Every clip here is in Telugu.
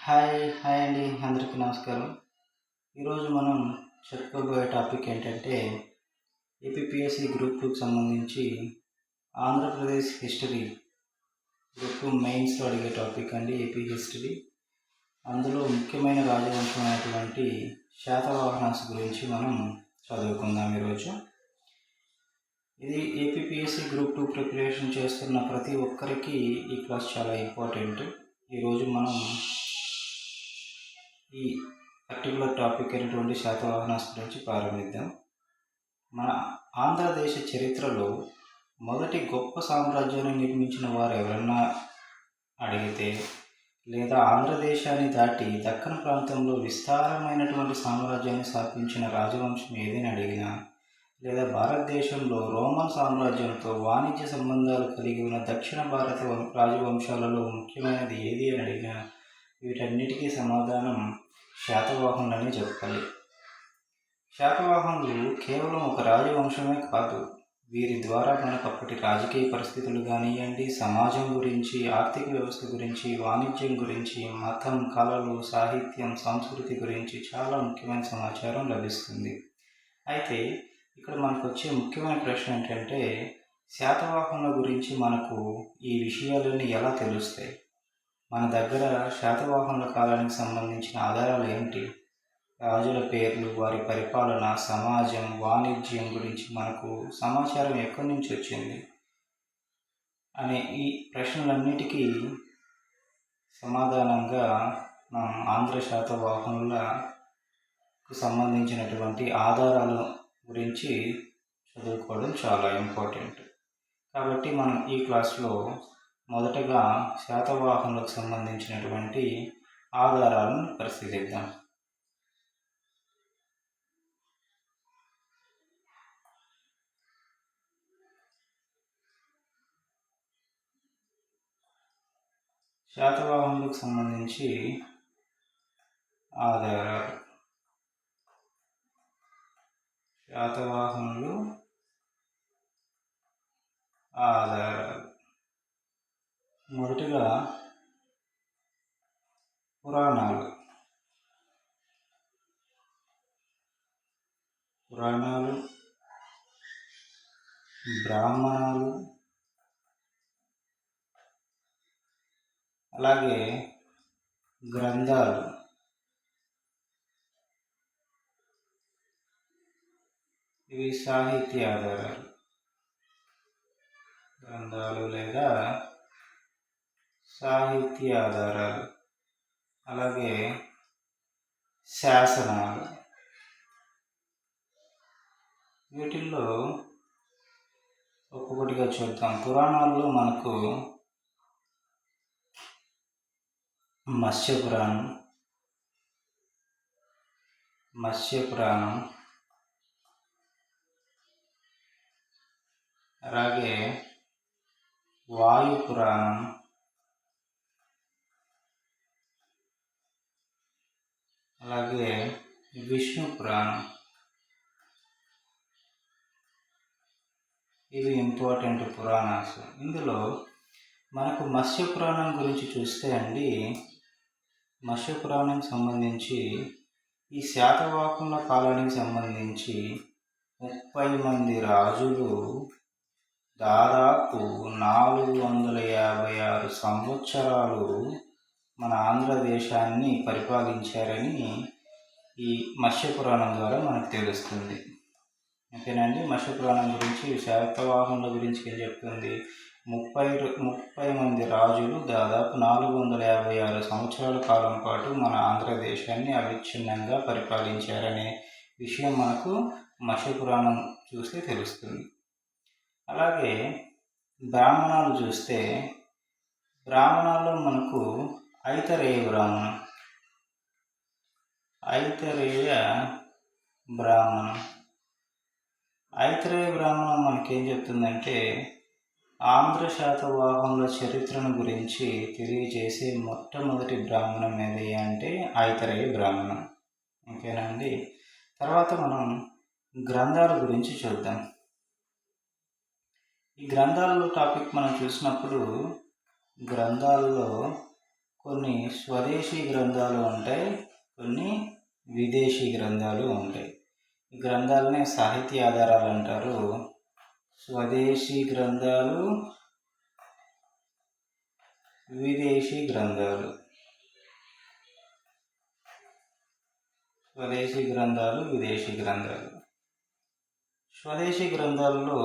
హాయ్ అండి. అందరికీ నమస్కారం. ఈరోజు మనం చెప్పుకోబోయే టాపిక్ ఏంటంటే ఏపీపీఎస్సీ గ్రూప్ 2కి సంబంధించి ఆంధ్రప్రదేశ్ హిస్టరీ గ్రూప్ 2 మెయిన్స్లో అడిగే టాపిక్ అండి. AP history. అందులో ముఖ్యమైన రాజవంశమైనటువంటి శాతవాహనాస్ గురించి మనం చదువుకుందాం ఈరోజు. ఇది ఏపీపీఎస్సీ గ్రూప్ 2 ప్రిపరేషన్ చేస్తున్న ప్రతి ఒక్కరికి ఈ క్లాస్ చాలా ఇంపార్టెంట్. ఈరోజు మనం ఈ పర్టికులర్ టాపిక్ అయినటువంటి శాతవాహనాస్ గురించి ప్రారంభిద్దాం. మన ఆంధ్రదేశ చరిత్రలో మొదటి గొప్ప సామ్రాజ్యాన్ని నిర్మించిన వారు ఎవరన్నా అడిగితే, లేదా ఆంధ్రదేశాన్ని దాటి దక్కన ప్రాంతంలో విస్తారమైనటువంటి సామ్రాజ్యాన్ని స్థాపించిన రాజవంశం ఏదని అడిగినా, లేదా భారతదేశంలో రోమన్ సామ్రాజ్యంతో వాణిజ్య సంబంధాలు కలిగి ఉన్న దక్షిణ భారత రాజవంశాలలో ముఖ్యమైనది ఏది అని అడిగినా, వీటన్నిటికీ సమాధానం శాతవాహనులని చెప్పాలి. శాతవాహనులు కేవలం ఒక రాజవంశమే కాదు, వీరి ద్వారా మనకు అప్పటి రాజకీయ పరిస్థితులు కానివ్వండి, సమాజం గురించి, ఆర్థిక వ్యవస్థ గురించి, వాణిజ్యం గురించి, మతం, కళలు, సాహిత్యం, సంస్కృతి గురించి చాలా ముఖ్యమైన సమాచారం లభిస్తుంది. అయితే ఇక్కడ మనకు వచ్చే ముఖ్యమైన ప్రశ్న ఏంటంటే, శాతవాహనుల గురించి మనకు ఈ విషయాలన్నీ ఎలా తెలుస్తాయి? మన దగ్గర శాతవాహనుల కాలానికి సంబంధించిన ఆధారాలు ఏంటి? రాజుల పేర్లు, వారి పరిపాలన, సమాజం, వాణిజ్యం గురించి మనకు సమాచారం ఎక్కడి నుంచి వచ్చింది అనే ఈ ప్రశ్నలన్నిటికీ సమాధానంగా మనం ఆంధ్ర శాతవాహనులకు సంబంధించినటువంటి ఆధారాల గురించి చదువుకోవడం చాలా ఇంపార్టెంట్. కాబట్టి మనం ఈ క్లాస్లో మొదటగా శాతవాహనులకు సంబంధించినటువంటి ఆధారాలను పరిశీలిద్దాం. శాతవాహనులకు సంబంధించి ఆధారాలు. శాతవాహనులు ఆధారాలు. మొదటిగా పురాణాలు. బ్రాహ్మణాలు, అలాగే గ్రంథాలు. ఇవి సాహిత్య ఆధారాలు. గ్రంథాలు లేదా సాహిత్య ఆధారాలు. అలాగే శాసనాలు. వీటిల్లో ఒక్కొక్కటిగా చూద్దాం. పురాణాల్లో మనకు మత్స్య పురాణం, అలాగే వాయు పురాణం, అలాగే విష్ణు పురాణం. ఇవి ఇంపార్టెంట్ పురాణాలు. ఇందులో మనకు మత్స్య పురాణం గురించి చూస్తే అండి, మత్స్య పురాణానికి సంబంధించి ఈ శాతవాహనుల కాలానికి సంబంధించి 30 మంది రాజులు దాదాపు 456 సంవత్సరాలు మన ఆంధ్రదేశాన్ని పరిపాలించారని ఈ మత్స్య పురాణం ద్వారా మనకు తెలుస్తుంది. ఓకేనండి. మత్స్య పురాణం గురించి, శాతవాహనుల గురించి ఏం చెప్తుంది? 30 మంది రాజులు దాదాపు 456 సంవత్సరాల కాలం పాటు మన ఆంధ్రదేశాన్ని అవిచ్ఛిన్నంగా పరిపాలించారనే విషయం మనకు మత్స్య పురాణం చూస్తే తెలుస్తుంది. అలాగే బ్రాహ్మణాలు చూస్తే, బ్రాహ్మణాల్లో మనకు ఐతరేయ బ్రాహ్మణం మనకేం చెప్తుందంటే, ఆంధ్ర శాతవాహనుల చరిత్రను గురించి తెలియజేసే మొట్టమొదటి బ్రాహ్మణం ఏది అంటే ఐతరేయ బ్రాహ్మణం. ఓకేనండి. తర్వాత మనం గ్రంథాల గురించి చూద్దాం. ఈ గ్రంథాలలో టాపిక్ మనం చూసినప్పుడు, గ్రంథాల్లో కొన్ని స్వదేశీ గ్రంథాలు ఉంటాయి, కొన్ని విదేశీ గ్రంథాలు ఉంటాయి. ఈ గ్రంథాలనే సాహిత్య ఆధారాలు అంటారు. స్వదేశీ గ్రంథాలు, విదేశీ గ్రంథాలు. స్వదేశీ గ్రంథాలు, విదేశీ గ్రంథాలు. స్వదేశీ గ్రంథాలలో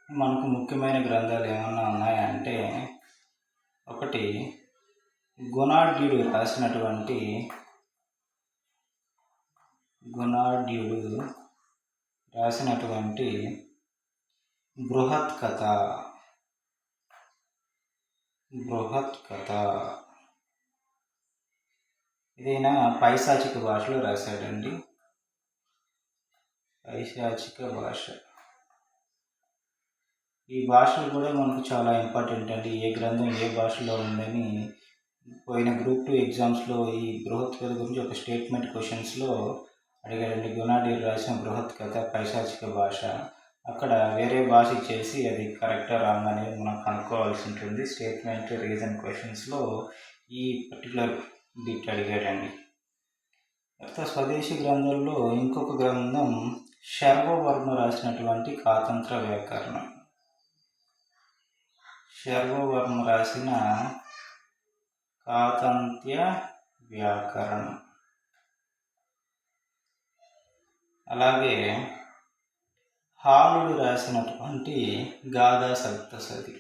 మనకు ముఖ్యమైన గ్రంథాలు ఏమన్నా ఉన్నాయంటే, ఒకటి గుణాఢ్యుడు రాసినటువంటి బృహత్ కథ. ఇదైనా పైశాచిక భాషలో రాశాడండి. పైశాచిక భాష. ఈ భాషలు కూడా మనకు చాలా ఇంపార్టెంట్ అండి. ఏ గ్రంథం ఏ భాషలో ఉందని పోయిన గ్రూప్ 2 ఎగ్జామ్స్లో ఈ బృహత్ కథ గురించి ఒక స్టేట్మెంట్ క్వశ్చన్స్లో అడిగాడండి. గుణాఢ్యుడు రాసిన బృహత్ కథ పైశాచిక భాష. అక్కడ వేరే భాష ఇచ్చేసి అది కరెక్టా రాంగ్ అనేది మనం కనుక్కోవాల్సి ఉంటుంది. స్టేట్మెంట్ రీజన్ క్వశ్చన్స్లో ఈ పర్టికులర్ బిట్ అడిగాడండి. తర్వాత స్వదేశీ గ్రంథాల్లో ఇంకొక గ్రంథం శర్వవర్మ రాసినటువంటి కాతంత్ర వ్యాకరణం. శర్వవర్మ రాసిన కాతంత్య వ్యాకరణం. అలాగే హాలుడు రాసినటువంటి గాథా సప్తశతి.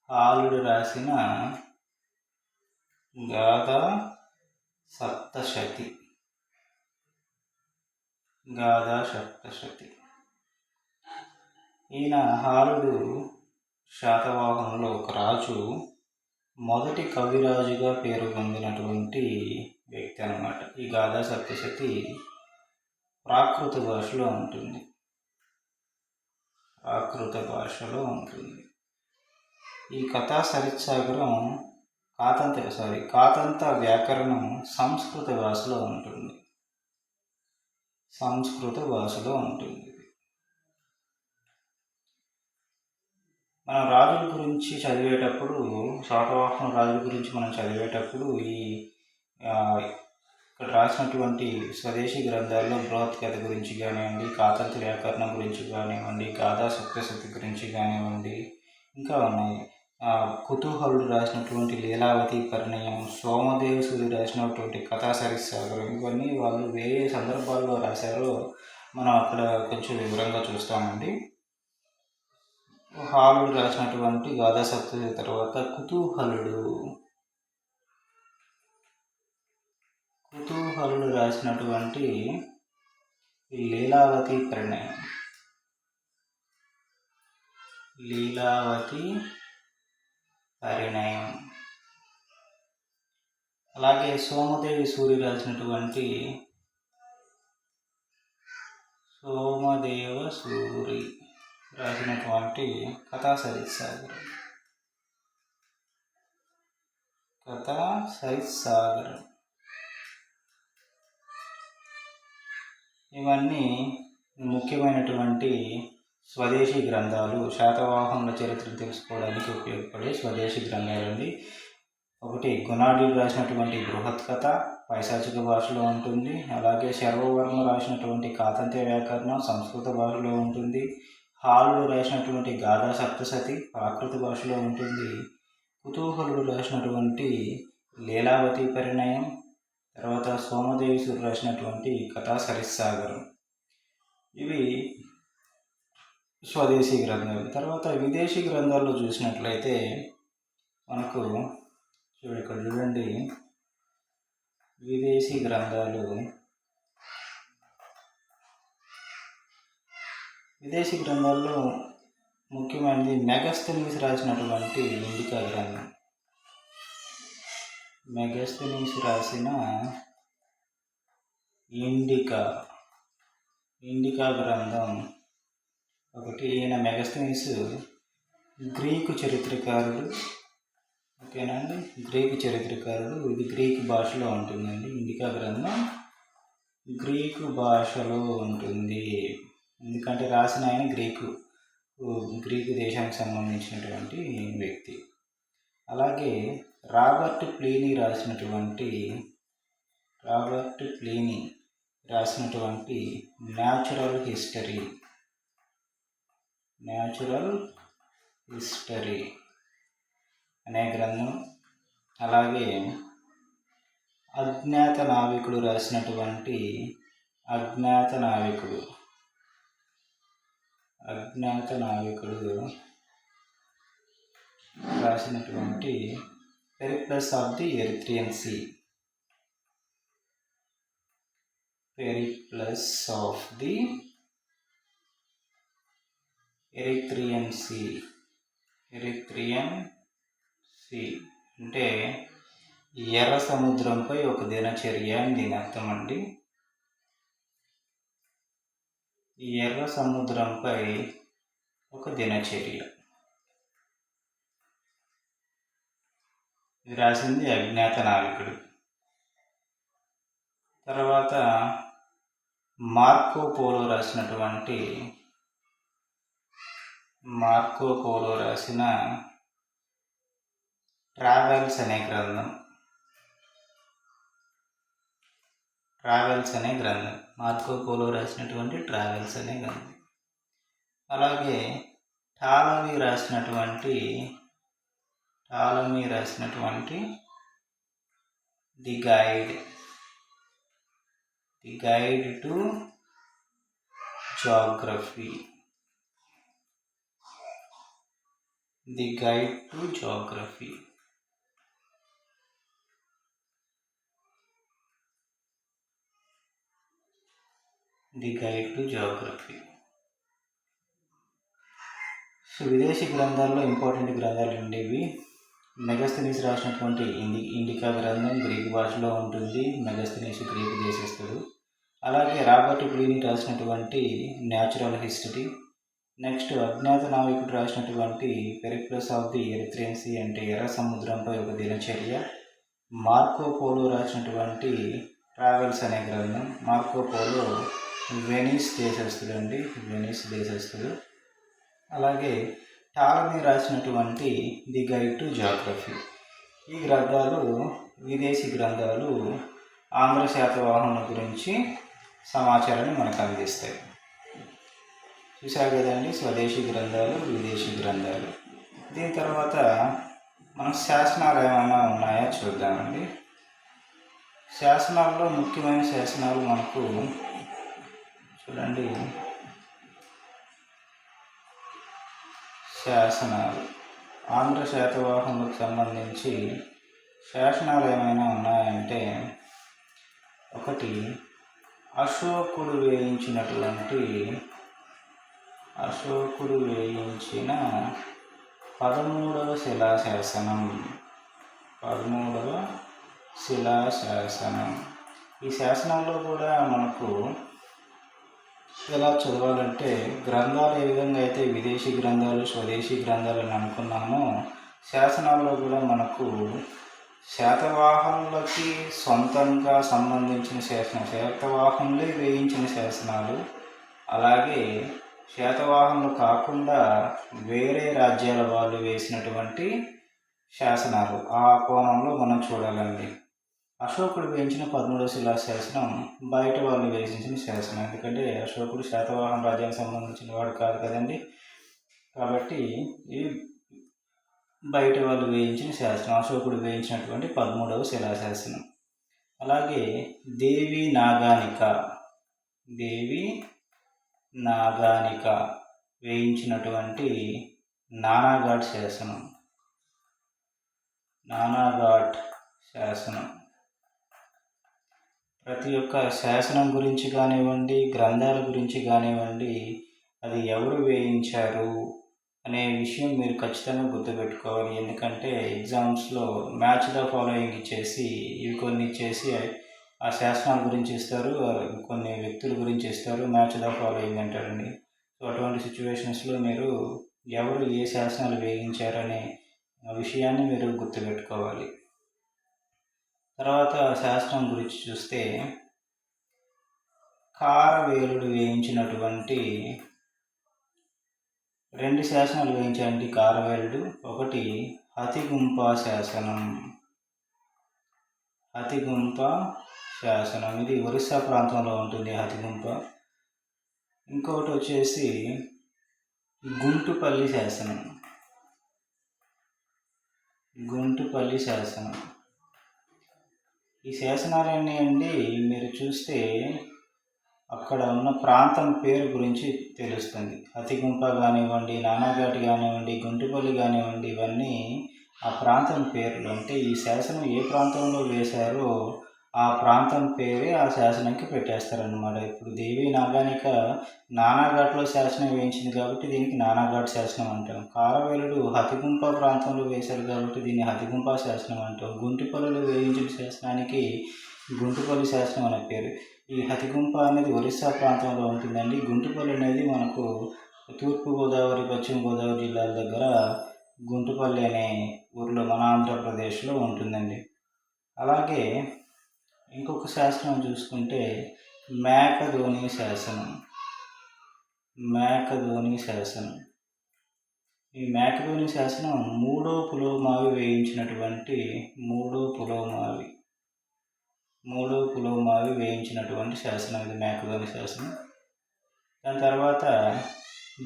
హాలుడు రాసిన గాథా సప్తశతి. ఈయన హాలుడు శాతవాహనంలో ఒక రాజు, మొదటి కవిరాజుగా పేరు పొందినటువంటి వ్యక్తి అన్నమాట. ఈ గాథా సప్తశతి ప్రాకృత భాషలో ఉంటుంది. ఈ కథా సరిత్సాగరం కాతంత వ్యాకరణం సంస్కృత భాషలో ఉంటుంది. మనం రాజుల గురించి చదివేటప్పుడు, శాతవాహన రాజుల గురించి మనం చదివేటప్పుడు ఈ ఇక్కడ రాసినటువంటి స్వదేశీ గ్రంథాల్లో బృహత్ కథ గురించి కానివ్వండి, కాతంత్ర వ్యాకరణం గురించి కానివ్వండి, గాథా సప్తశతి గురించి కానివ్వండి, ఇంకా ఉన్నాయి. కుతూహలుడు రాసినటువంటి లీలావతి పరిణయం, సోమదేవసూరి రాసినటువంటి కథా సరిత్సాగరం, ఇవన్నీ వాళ్ళు వేరే సందర్భాల్లో రాశారో మనం అక్కడ కొంచెం వివరంగా చూస్తామండి. హాలుడు రాసినటువంటి గాథా సప్తశతి తర్వాత కుతూహలుడు రాసినటువంటి లీలావతి పరిణయం. అలాగే సోమదేవి సూరి రాసినటువంటి కథా సరిత్సాగరం. ఇవన్నీ ముఖ్యమైనటువంటి స్వదేశీ గ్రంథాలు. శాతవాహనుల చరిత్రను తెలుసుకోవడానికి ఉపయోగపడే స్వదేశీ గ్రంథాలండి. ఒకటి గుణాఢ్యుడు రాసినటువంటి బృహత్ కథ పైశాచిక భాషలో ఉంటుంది. అలాగే శర్వవర్మ రాసినటువంటి కాతంత్య వ్యాకరణం సంస్కృత భాషలో ఉంటుంది. హాలుడు రాసినటువంటి గాథా సప్తశతి ప్రాకృత భాషలో ఉంటుంది. కుతూహలుడు రాసినటువంటి లీలావతి పరిణయం, తర్వాత సోమదేవసూరి రాసినటువంటి కథా సరిత్సాగరం. ఇవి స్వదేశీ గ్రంథాలు. తర్వాత విదేశీ గ్రంథాల్లో చూసినట్లయితే మనకు ఇక్కడ చూడండి, విదేశీ గ్రంథాల్లో ముఖ్యమైనది మెగస్తనీస్ రాసినటువంటి ఇండికా గ్రంథం. మెగస్తనీస్ రాసిన ఇండికా గ్రంథం ఒకటి. ఈయన మెగస్తనీస్ గ్రీకు చరిత్రకారుడు. ఓకేనండి, గ్రీకు చరిత్రకారుడు. ఇది గ్రీకు భాషలో ఉంటుందండి. ఇండికా గ్రంథం గ్రీకు భాషలో ఉంటుంది, ఎందుకంటే రాసిన ఆయన గ్రీకు దేశానికి సంబంధించినటువంటి వ్యక్తి. అలాగే రాబర్ట్ ప్లీనీ రాసినటువంటి న్యాచురల్ హిస్టరీ అనే గ్రంథం, అలాగే అజ్ఞాత నావికుడు రాసినటువంటి Periplus of the Erythraean Sea అంటే ఎర్ర సముద్రంపై ఒక దినచర్య అని దీని అర్థం అండి. ఎర్ర సముద్రంపై ఒక దినచర్య ఇది రాసింది అజ్ఞాత నావికుడు. తర్వాత మార్కో పోలో రాసిన ట్రావెల్స్ అనే గ్రంథం. మార్కో పోలో రాసినటువంటి ట్రావెల్స్ అనే గ్రంథం. అలాగే టాలమీ రాసినటువంటి the guide to geography. So విదేశీ గ్రంథాల్లో ఇంపార్టెంట్ గ్రంథాలు ఉండేవి. మెగస్తనీస్ రాసినటువంటి ఇండికా గ్రంథం గ్రీక్ భాషలో ఉంటుంది. మెగస్తనీస్ గ్రీకు దేశస్థుడు. అలాగే రాబర్ట్ ప్లీనీ రాసినటువంటి న్యాచురల్ హిస్టరీ. నెక్స్ట్ అజ్ఞాత నావికుడు రాసినటువంటి Periplus of the Erythraean Sea అంటే ఎర్ర సముద్రంపై ఒక దినచర్య. మార్కో పోలో రాసినటువంటి ట్రావెల్స్ అనే గ్రంథం. మార్కో పోలో వెనిస్ దేశస్థుడు. అలాగే టాలమీ రాసినటువంటి ది గైడ్ టు జాగ్రఫీ. ఈ గ్రంథాలు విదేశీ గ్రంథాలు ఆంధ్ర శాతవాహనుల గురించి సమాచారాన్ని మనకు అందిస్తాయి. చూసారు కదండి, స్వదేశీ గ్రంథాలు, విదేశీ గ్రంథాలు. దీని తర్వాత మనం శాసనాలు ఏమైనా ఉన్నాయా చూద్దామండి. శాసనాల్లో ముఖ్యమైన శాసనాలు మనకు చూడండి. శాసనాలు ఆంధ్ర శాతవాహనులకు సంబంధించి శాసనాలు ఏమైనా ఉన్నాయంటే, ఒకటి అశోకుడు వేయించిన 13వ శిలాశాసనం. ఈ శాసనాల్లో కూడా మనకు ఎలా చదవాలంటే, గ్రంథాలు ఏ విధంగా అయితే విదేశీ గ్రంథాలు, స్వదేశీ గ్రంథాలు అని అనుకున్నామో, శాసనాల్లో కూడా మనకు శాతవాహనులకి సొంతంగా సంబంధించిన శాతవాహనులే వేయించిన శాసనాలు, అలాగే శాతవాహనులు కాకుండా వేరే రాజ్యాల వాళ్ళు వేసినటువంటి శాసనాలు, ఆ కోణంలో మనం చూడాలండి. అశోకుడు వేయించిన 13వ శిలాశాసనం బయట వాళ్ళు వేయించిన శాసనం. ఎందుకంటే అశోకుడు శాతవాహన రాజ్యానికి సంబంధించిన వాడు కాదు కదండి. కాబట్టి ఈ బయట వాళ్ళు వేయించిన శాసనం, అశోకుడు వేయించినటువంటి 13వ శిలాశాసనం. అలాగే దేవి నాగానిక వేయించినటువంటి నానాఘాట్ శాసనం. ప్రతి ఒక్క శాసనం గురించి కానివ్వండి, గ్రంథాల గురించి కానివ్వండి, అది ఎవరు వేయించారు అనే విషయం మీరు ఖచ్చితంగా గుర్తుపెట్టుకోవాలి. ఎందుకంటే ఎగ్జామ్స్లో మ్యాచ్ ద ఫాలోయింగ్ ఇవి కొన్ని ఇచ్చేసి ఆ శాసనాల గురించి ఇస్తారు, కొన్ని వ్యక్తుల గురించి ఇస్తారు, మ్యాచ్ ద ఫాలోయింగ్ అంటారండి. సో అటువంటి సిచ్యువేషన్స్లో మీరు ఎవరు ఏ శాసనాలు వేయించారనే విషయాన్ని మీరు గుర్తుపెట్టుకోవాలి. తర్వాత శాసనం గురించి చూస్తే, కారవేలుడు వేయించినటువంటి 2 శాసనాలు వేయించాయండి కారవేలుడు. ఒకటి హతిగుంప శాసనం. హతిగుంప శాసనం ఇది ఒరిస్సా ప్రాంతంలో ఉంటుంది హతిగుంప. ఇంకొకటి వచ్చేసి గుంటుపల్లి శాసనం. గుంటుపల్లి శాసనం. ఈ శాసనాలన్నీ అండి మీరు చూస్తే అక్కడ ఉన్న ప్రాంతం పేరు గురించి తెలుస్తుంది. హతిగుంప కానివ్వండి, నానాఘాట్ కానివ్వండి, గుంటుపల్లి కానివ్వండి, ఇవన్నీ ఆ ప్రాంతం పేర్లు. అంటే ఈ శాసనం ఏ ప్రాంతంలో వేశారో ఆ ప్రాంతం పేరే ఆ శాసనంకి పెట్టేస్తారనమాట. ఇప్పుడు దేవి నాగానిక నానాఘాట్లో శాసనం వేయించింది కాబట్టి దీనికి నానాఘాట్ శాసనం అంటాం. కారవేలుడు హతిగుంప ప్రాంతంలో వేశారు కాబట్టి దీన్ని హతిగుంప శాసనం అంటాం. గుంటుపల్లిలో వేయించిన శాసనానికి గుంటుపల్లి శాసనం అనే పేరు. ఈ హతిగుంప అనేది ఒరిస్సా ప్రాంతంలో ఉంటుందండి. గుంటుపల్లి అనేది మనకు తూర్పుగోదావరి, పశ్చిమ గోదావరి జిల్లాల దగ్గర గుంటుపల్లి అనే ఊరిలో మన ఆంధ్రప్రదేశ్లో ఉంటుందండి. అలాగే ఇంకొక శాసనం చూసుకుంటే మేకధోని శాసనం. మేకధోని శాసనం. ఈ మేకధోని శాసనం మూడో పులోమావి వేయించినటువంటి శాసనం ఇది మేకధోని శాసనం. దాని తర్వాత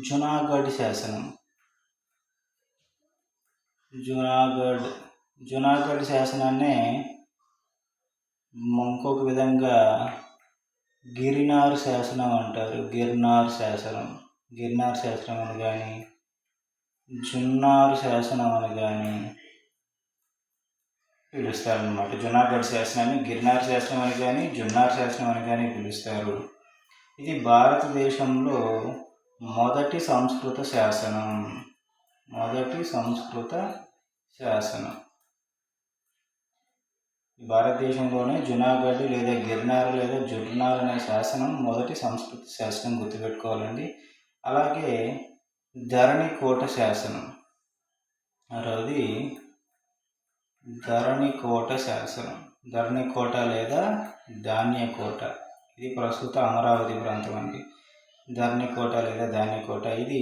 జునాగఢ్ శాసనం. జునాగఢ్ శాసనాన్నే ఇంకొక విధంగా గిరినార్ శాసనం అంటారు. గిర్నార్ శాసనం అని కానీ, జున్నార్ శాసనం అని కానీ పిలుస్తారనమాట. జునాగఢ్ శాసనాన్ని గిర్నార్ శాసనం అని కానీ, జున్నార్ శాసనం అని కానీ పిలుస్తారు. ఇది భారతదేశంలో మొదటి సంస్కృత శాసనం. భారతదేశంలోనే జునాగఢ్ లేదా గిర్నార్ లేదా జుర్నార్ అనే శాసనం మొదటి సంస్కృత శాసనం, గుర్తుపెట్టుకోవాలండి. అలాగే ధరణికోట శాసనం. మరోది ధరణికోట శాసనం. ధరణికోట లేదా ధాన్యకోట. ఇది ప్రస్తుత అమరావతి ప్రాంతం అండి. ధరణికోట లేదా ధాన్యకోట ఇది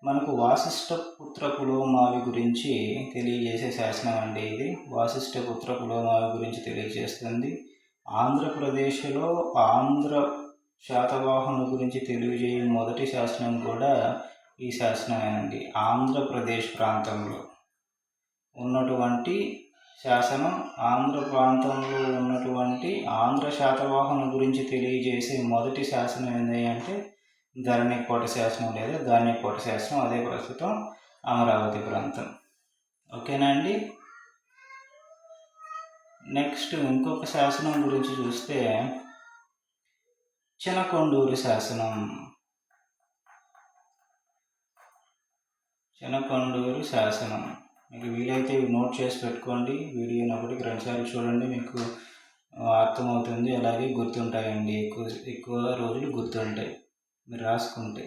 మనకు వాసిష్ఠపుత్ర పులోమావి గురించి తెలియజేసే శాసనం అండి. ఇది వాసిష్ఠపుత్ర పులోమావి గురించి తెలియజేస్తుంది. ఆంధ్రప్రదేశ్లో ఆంధ్ర శాతవాహనుల గురించి తెలియజేయ మొదటి శాసనం కూడా ఈ శాసనమేనండి. ఆంధ్రప్రదేశ్ ప్రాంతంలో ఉన్నటువంటి శాసనం, ఆంధ్ర ప్రాంతంలో ఉన్నటువంటి ఆంధ్ర శాతవాహనుల గురించి తెలియజేసే మొదటి శాసనం ఏంటి అంటే ధరణికోట శాసనం లేదా ధాన్యకోట శాసనం. అదే ప్రస్తుతం అమరావతి ప్రాంతం. ఓకేనా అండి. నెక్స్ట్ ఇంకొక శాసనం గురించి చూస్తే చినకొండూరు శాసనం. చినకొండూరు శాసనం మీకు వీలైతే నోట్ చేసి పెట్టుకోండి. వీడియోని ఒకటికి 2 సార్లు చూడండి, మీకు అర్థమవుతుంది. అలాగే గుర్తుంటాయండి, ఎక్కువ రోజులు గుర్తుంటాయి మీరు రాసుకుంటే.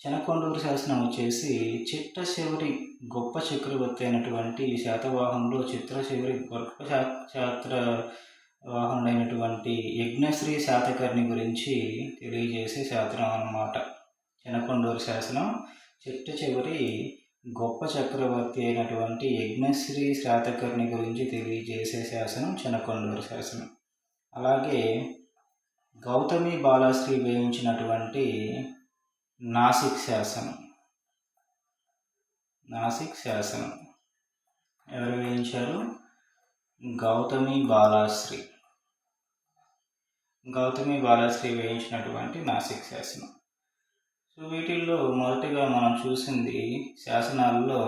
చినకొండూరు శాసనం వచ్చేసి చిట్ట చివరి గొప్ప చక్రవర్తి అయినటువంటి శాతవాహనంలో చివరి గొప్ప శాతవాహనుడైనటువంటి యజ్ఞశ్రీ శాతకర్ణి గురించి తెలియజేసే శాసనం అన్నమాట. చినకొండూరు శాసనం చిట్ట చివరి గొప్ప చక్రవర్తి అయినటువంటి యజ్ఞశ్రీ శాతకర్ణి గురించి తెలియజేసే శాసనం చినకొండూరు శాసనం. అలాగే గౌతమి బాలశ్రీ వేయించినటువంటి నాసిక్ శాసనం. ఎవరు వేయించారు? గౌతమి బాలశ్రీ వేయించినటువంటి నాసిక్ శాసనం. సో వీటిల్లో మొదటిగా మనం చూసింది శాసనాల్లో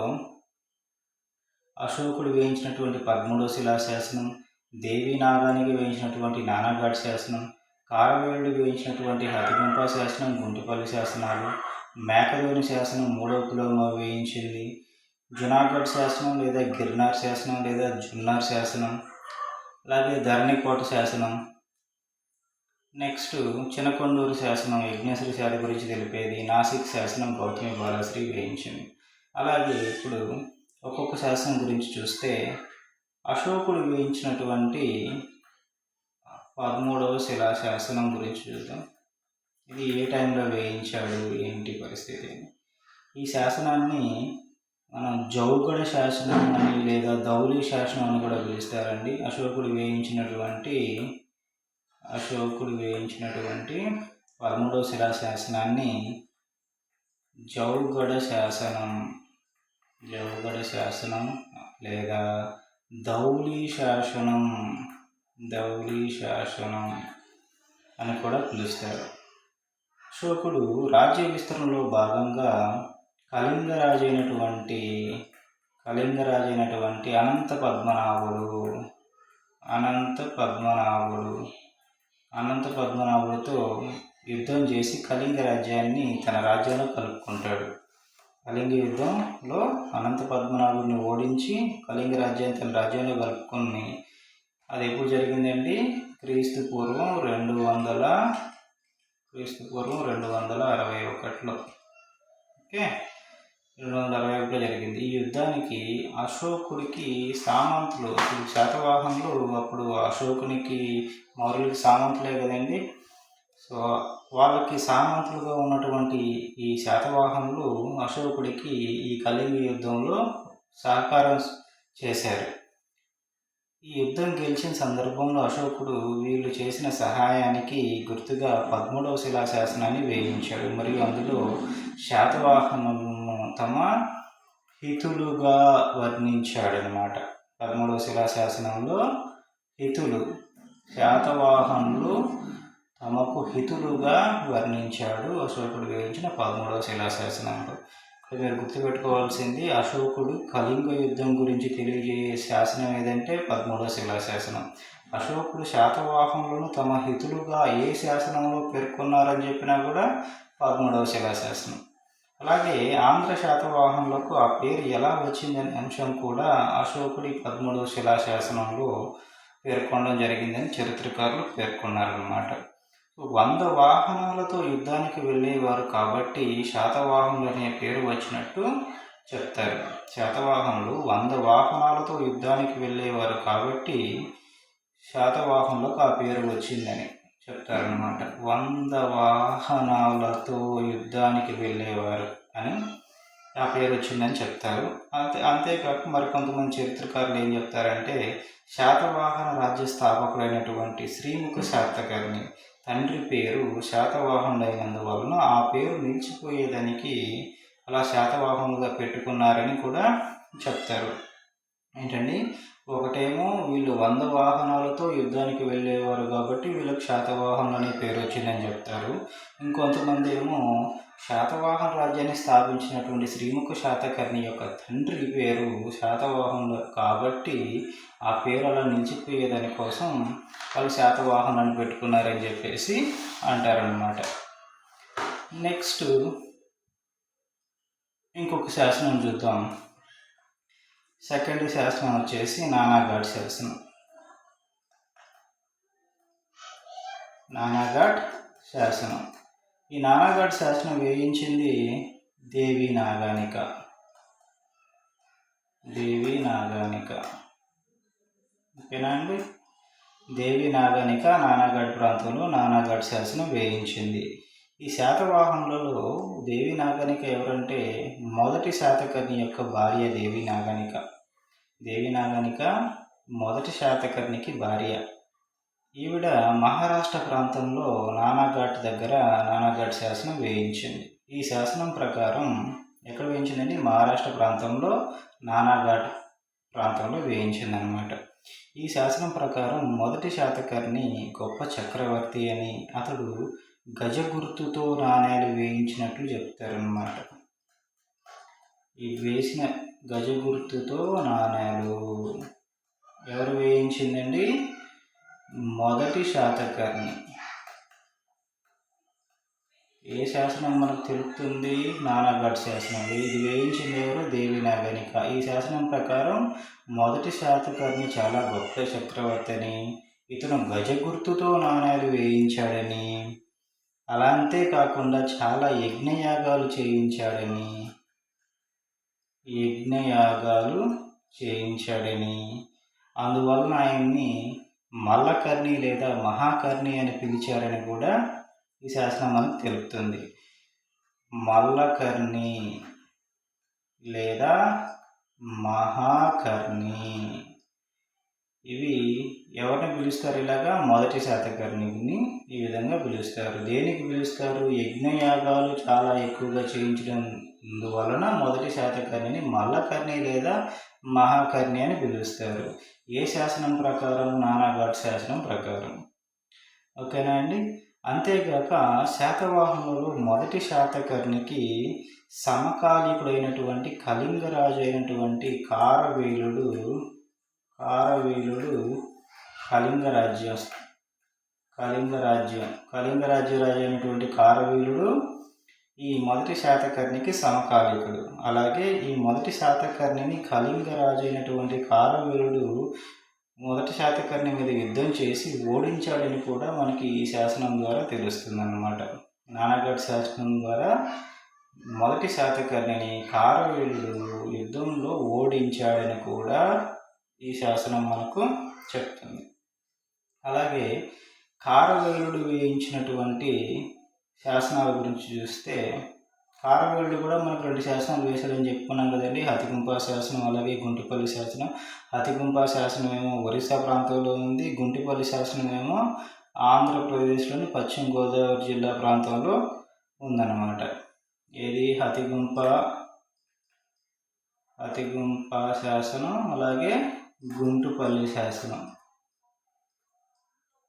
అశోకుడు వేయించినటువంటి 13వ శిలాశాసనం, దేవి నాగానికి వేయించినటువంటి నానాఘాట్ శాసనం, కారవేలుడు వేయించినటువంటి హతిగుంప శాసనం, గుంటుపల్లి శాసనాలు, మేకధోని శాసనం 3వ పులోమావి వేయించింది, జునాగఢ్ శాసనం లేదా గిర్నార్ శాసనం లేదా జున్నార్ శాసనం, అలాగే ధరణికోట శాసనం. నెక్స్ట్ చినకొండూరు శాసనం యజ్ఞశ్రీ శాత గురించి తెలిపేది. నాసిక్ శాసనం గౌతమి బాలశ్రీ వేయించింది. అలాగే ఇప్పుడు ఒక్కొక్క శాసనం గురించి చూస్తే అశోకుడు వేయించినటువంటి 13వ శిలాశాసనం గురించి చూద్దాం. ఇది ఏ టైంలో వేయించాడు, ఏంటి పరిస్థితి? ఈ శాసనాన్ని మనం జౌగడ శాసనం అని లేదా ధౌలి శాసనం అని కూడా పిలుస్తారండి. అశోకుడు వేయించినటువంటి 13వ శిలా శాసనాన్ని జౌగడ శాసనం లేదా ధౌలి శాసనం అని కూడా పిలుస్తారు. అశోకుడు రాజ్య విస్తరణలో భాగంగా కళింగ రాజైనటువంటి అనంత పద్మనాభుడితో యుద్ధం చేసి కళింగ రాజ్యాన్ని తన రాజ్యంలో కలుపుకుంటాడు. కళింగ యుద్ధంలో అనంత పద్మనాభుడిని ఓడించి కళింగ రాజ్యాన్ని తన రాజ్యంలో కలుపుకొని, అది ఎప్పుడు జరిగిందండి? క్రీస్తు పూర్వం 261లో. ఓకే, 261లో జరిగింది. ఈ యుద్ధానికి అశోకుడికి సామంతులు, శాతవాహనులు అప్పుడు అశోకునికి మౌర్యులకి సామంతులే కదండి. సో వాళ్ళకి సామంతులుగా ఉన్నటువంటి ఈ శాతవాహనులు అశోకుడికి ఈ కళింగ యుద్ధంలో సహకారం చేశారు. ఈ యుద్ధం గెలిచిన సందర్భంలో అశోకుడు వీళ్ళు చేసిన సహాయానికి గుర్తుగా 13వ శిలాశాసనాన్ని వేయించాడు. మరియు అందులో శాతవాహనులను తమ హితులుగా వర్ణించాడనమాట. 13వ శిలాశాసనంలో శాతవాహనులు తమకు హితులుగా వర్ణించాడు అశోకుడు వేయించిన 13వ శిలాశాసనంలో. మీరు గుర్తుపెట్టుకోవాల్సింది, అశోకుడు కళింగ యుద్ధం గురించి తెలియజేసే శాసనం ఏదంటే 13వ శిలాశాసనం. అశోకుడు శాతవాహనులను తమ హితులుగా ఏ శాసనంలో పేర్కొన్నారని చెప్పినా కూడా 13వ శిలాశాసనం. అలాగే ఆంధ్ర శాతవాహనులకు ఆ పేరు ఎలా వచ్చిందనే అంశం కూడా అశోకుడి 13వ శిలాశాసనంలో పేర్కొనడం జరిగిందని చరిత్రకారులు పేర్కొన్నారన్నమాట. 100 వాహనాలతో యుద్ధానికి వెళ్ళేవారు కాబట్టి శాతవాహనులు అనే పేరు వచ్చినట్టు చెప్తారు. శాతవాహనులు 100 వాహనాలతో యుద్ధానికి వెళ్ళేవారు కాబట్టి శాతవాహనులకు ఆ పేరు వచ్చిందని చెప్తారనమాట. 100 వాహనాలతో యుద్ధానికి వెళ్ళేవారు అని ఆ పేరు వచ్చిందని చెప్తారు. అంతేకాక మరికొంతమంది చరిత్రకారులు ఏం చెప్తారంటే, శాతవాహన రాజ్య స్థాపకుడైనటువంటి శ్రీముఖ శాతకర్ణి తండ్రి పేరు శాతవాహనుడైనందువలన ఆ పేరు నిలిచిపోయేదానికి అలా శాతవాహనులుగా పెట్టుకున్నారని కూడా చెప్తారు. ఏంటండి, ఒకటేమో వీళ్ళు 100 వాహనాలతో యుద్ధానికి వెళ్ళేవారు కాబట్టి వీళ్ళకి శాతవాహనులు అనే పేరు వచ్చిందని చెప్తారు. ఇంకొంతమంది ఏమో శాతవాహన రాజ్యాన్ని స్థాపించినటువంటి శ్రీముఖ శాతకర్ణి యొక్క తండ్రి పేరు శాతవాహనులు కాబట్టి ఆ పేరు అలా నిలిచిపోయేదాని కోసం వాళ్ళు శాతవాహనాన్ని పెట్టుకున్నారని చెప్పేసి అంటారనమాట. నెక్స్ట్ ఇంకొక శాసనం చూద్దాం. సెకండ్ శాసనం వచ్చేసి నానాఘాట్ శాసనం. ఈ నానాఘాట్ శాసనం వేయించింది దేవి నాగానిక. ఓకేనా అండి? దేవి నాగానిక నానాఘాట్ ప్రాంతంలో నానాఘాట్ శాసనం వేయించింది. ఈ శాతవాహనులలో దేవి నాగానిక ఎవరంటే మొదటి శాతకర్ణి యొక్క భార్య దేవి నాగానిక మొదటి శాతకర్ణికి భార్య. ఈవిడ మహారాష్ట్ర ప్రాంతంలో నానాఘాట్ దగ్గర నానాఘాట్ శాసనం వేయించింది. ఈ శాసనం ప్రకారం ఎక్కడ వేయించిందండి? మహారాష్ట్ర ప్రాంతంలో నానాఘాట్ ప్రాంతంలో వేయించిందనమాట. ఈ శాసనం ప్రకారం మొదటి శాతకర్ణి గొప్ప చక్రవర్తి అని, అతడు గజ గుర్తుతో నాణేలు వేయించినట్లు చెప్తారనమాట. ఈ వేసిన గజ గుర్తుతో నాణేలు ఎవరు వేయించిందండి? మొదటి శాతకర్ణి. ఏ శాసనం మనకు తెలుపుతుంది? నానాఘాట్ శాసనం. ఇది వేయించింది ఎవరు? దేవి నాగనిక. ఈ శాసనం ప్రకారం మొదటి శాతకర్ణి చాలా గొప్ప చక్రవర్తి అని, ఇతను గజ గుర్తుతో నాణేలు వేయించాడని, అలా అంతేకాకుండా చాలా యజ్ఞయాగాలు చేయించాడని, అందువలన ఆయన్ని మల్లకర్ణి లేదా మహాకర్ణి అని పిలిచారని కూడా ఈ శాసనం మనకు తెలుపుతుంది. మల్లకర్ణి లేదా మహాకర్ణి. ఇవి ఎవరిని పిలుస్తారు? ఇలాగా మొదటి శాతకర్ణిని ఈ విధంగా పిలుస్తారు. దేనికి పిలుస్తారు? యజ్ఞయాగాలు చాలా ఎక్కువగా చేయించడం వలన మొదటి శాతకర్ణిని మల్లకర్ణి లేదా మహాకర్ణి అని పిలుస్తారు. ఏ శాసనం ప్రకారం? నానాఘాట్ శాసనం ప్రకారం. ఓకేనా అండి. అంతేగాక శాతవాహనులు మొదటి శాతకర్ణికి సమకాలీకుడైనటువంటి కళింగరాజు అయినటువంటి కారవేలుడు కళింగరాజ్య రాజు అయినటువంటి కారవేలుడు ఈ మొదటి శాతకర్ణికి సమకాలీకుడు. అలాగే ఈ మొదటి శాతకర్ణిని కళింగరాజు అయినటువంటి కారవేలుడు మొదటి శాతకర్ణి మీద యుద్ధం చేసి ఓడించాడని కూడా మనకి ఈ శాసనం ద్వారా తెలుస్తుంది అన్నమాట. నానాఘాట్ శాసనం ద్వారా మొదటి శాతకర్ణిని కారవేలుడు యుద్ధంలో ఓడించాడని కూడా ఈ శాసనం మనకు చెప్తుంది. అలాగే కారవేలుడు వేయించినటువంటి శాసనాల గురించి చూస్తే, కారవేలుడు కూడా మనకు 2 శాసనాలు వేశాడని చెప్పుకున్నాం కదండి. హతిగుంప శాసనం, అలాగే గుంటిపల్లి శాసనం. హతిగుంప శాసనం ఏమో ఒరిస్సా ప్రాంతంలో ఉంది. గుంటిపల్లి శాసనం ఏమో ఆంధ్రప్రదేశ్లోని పశ్చిమ గోదావరి జిల్లా ప్రాంతంలో ఉందన్నమాట. ఏది? హతిగుంప శాసనం, అలాగే గుంటుపల్లి శాసనం.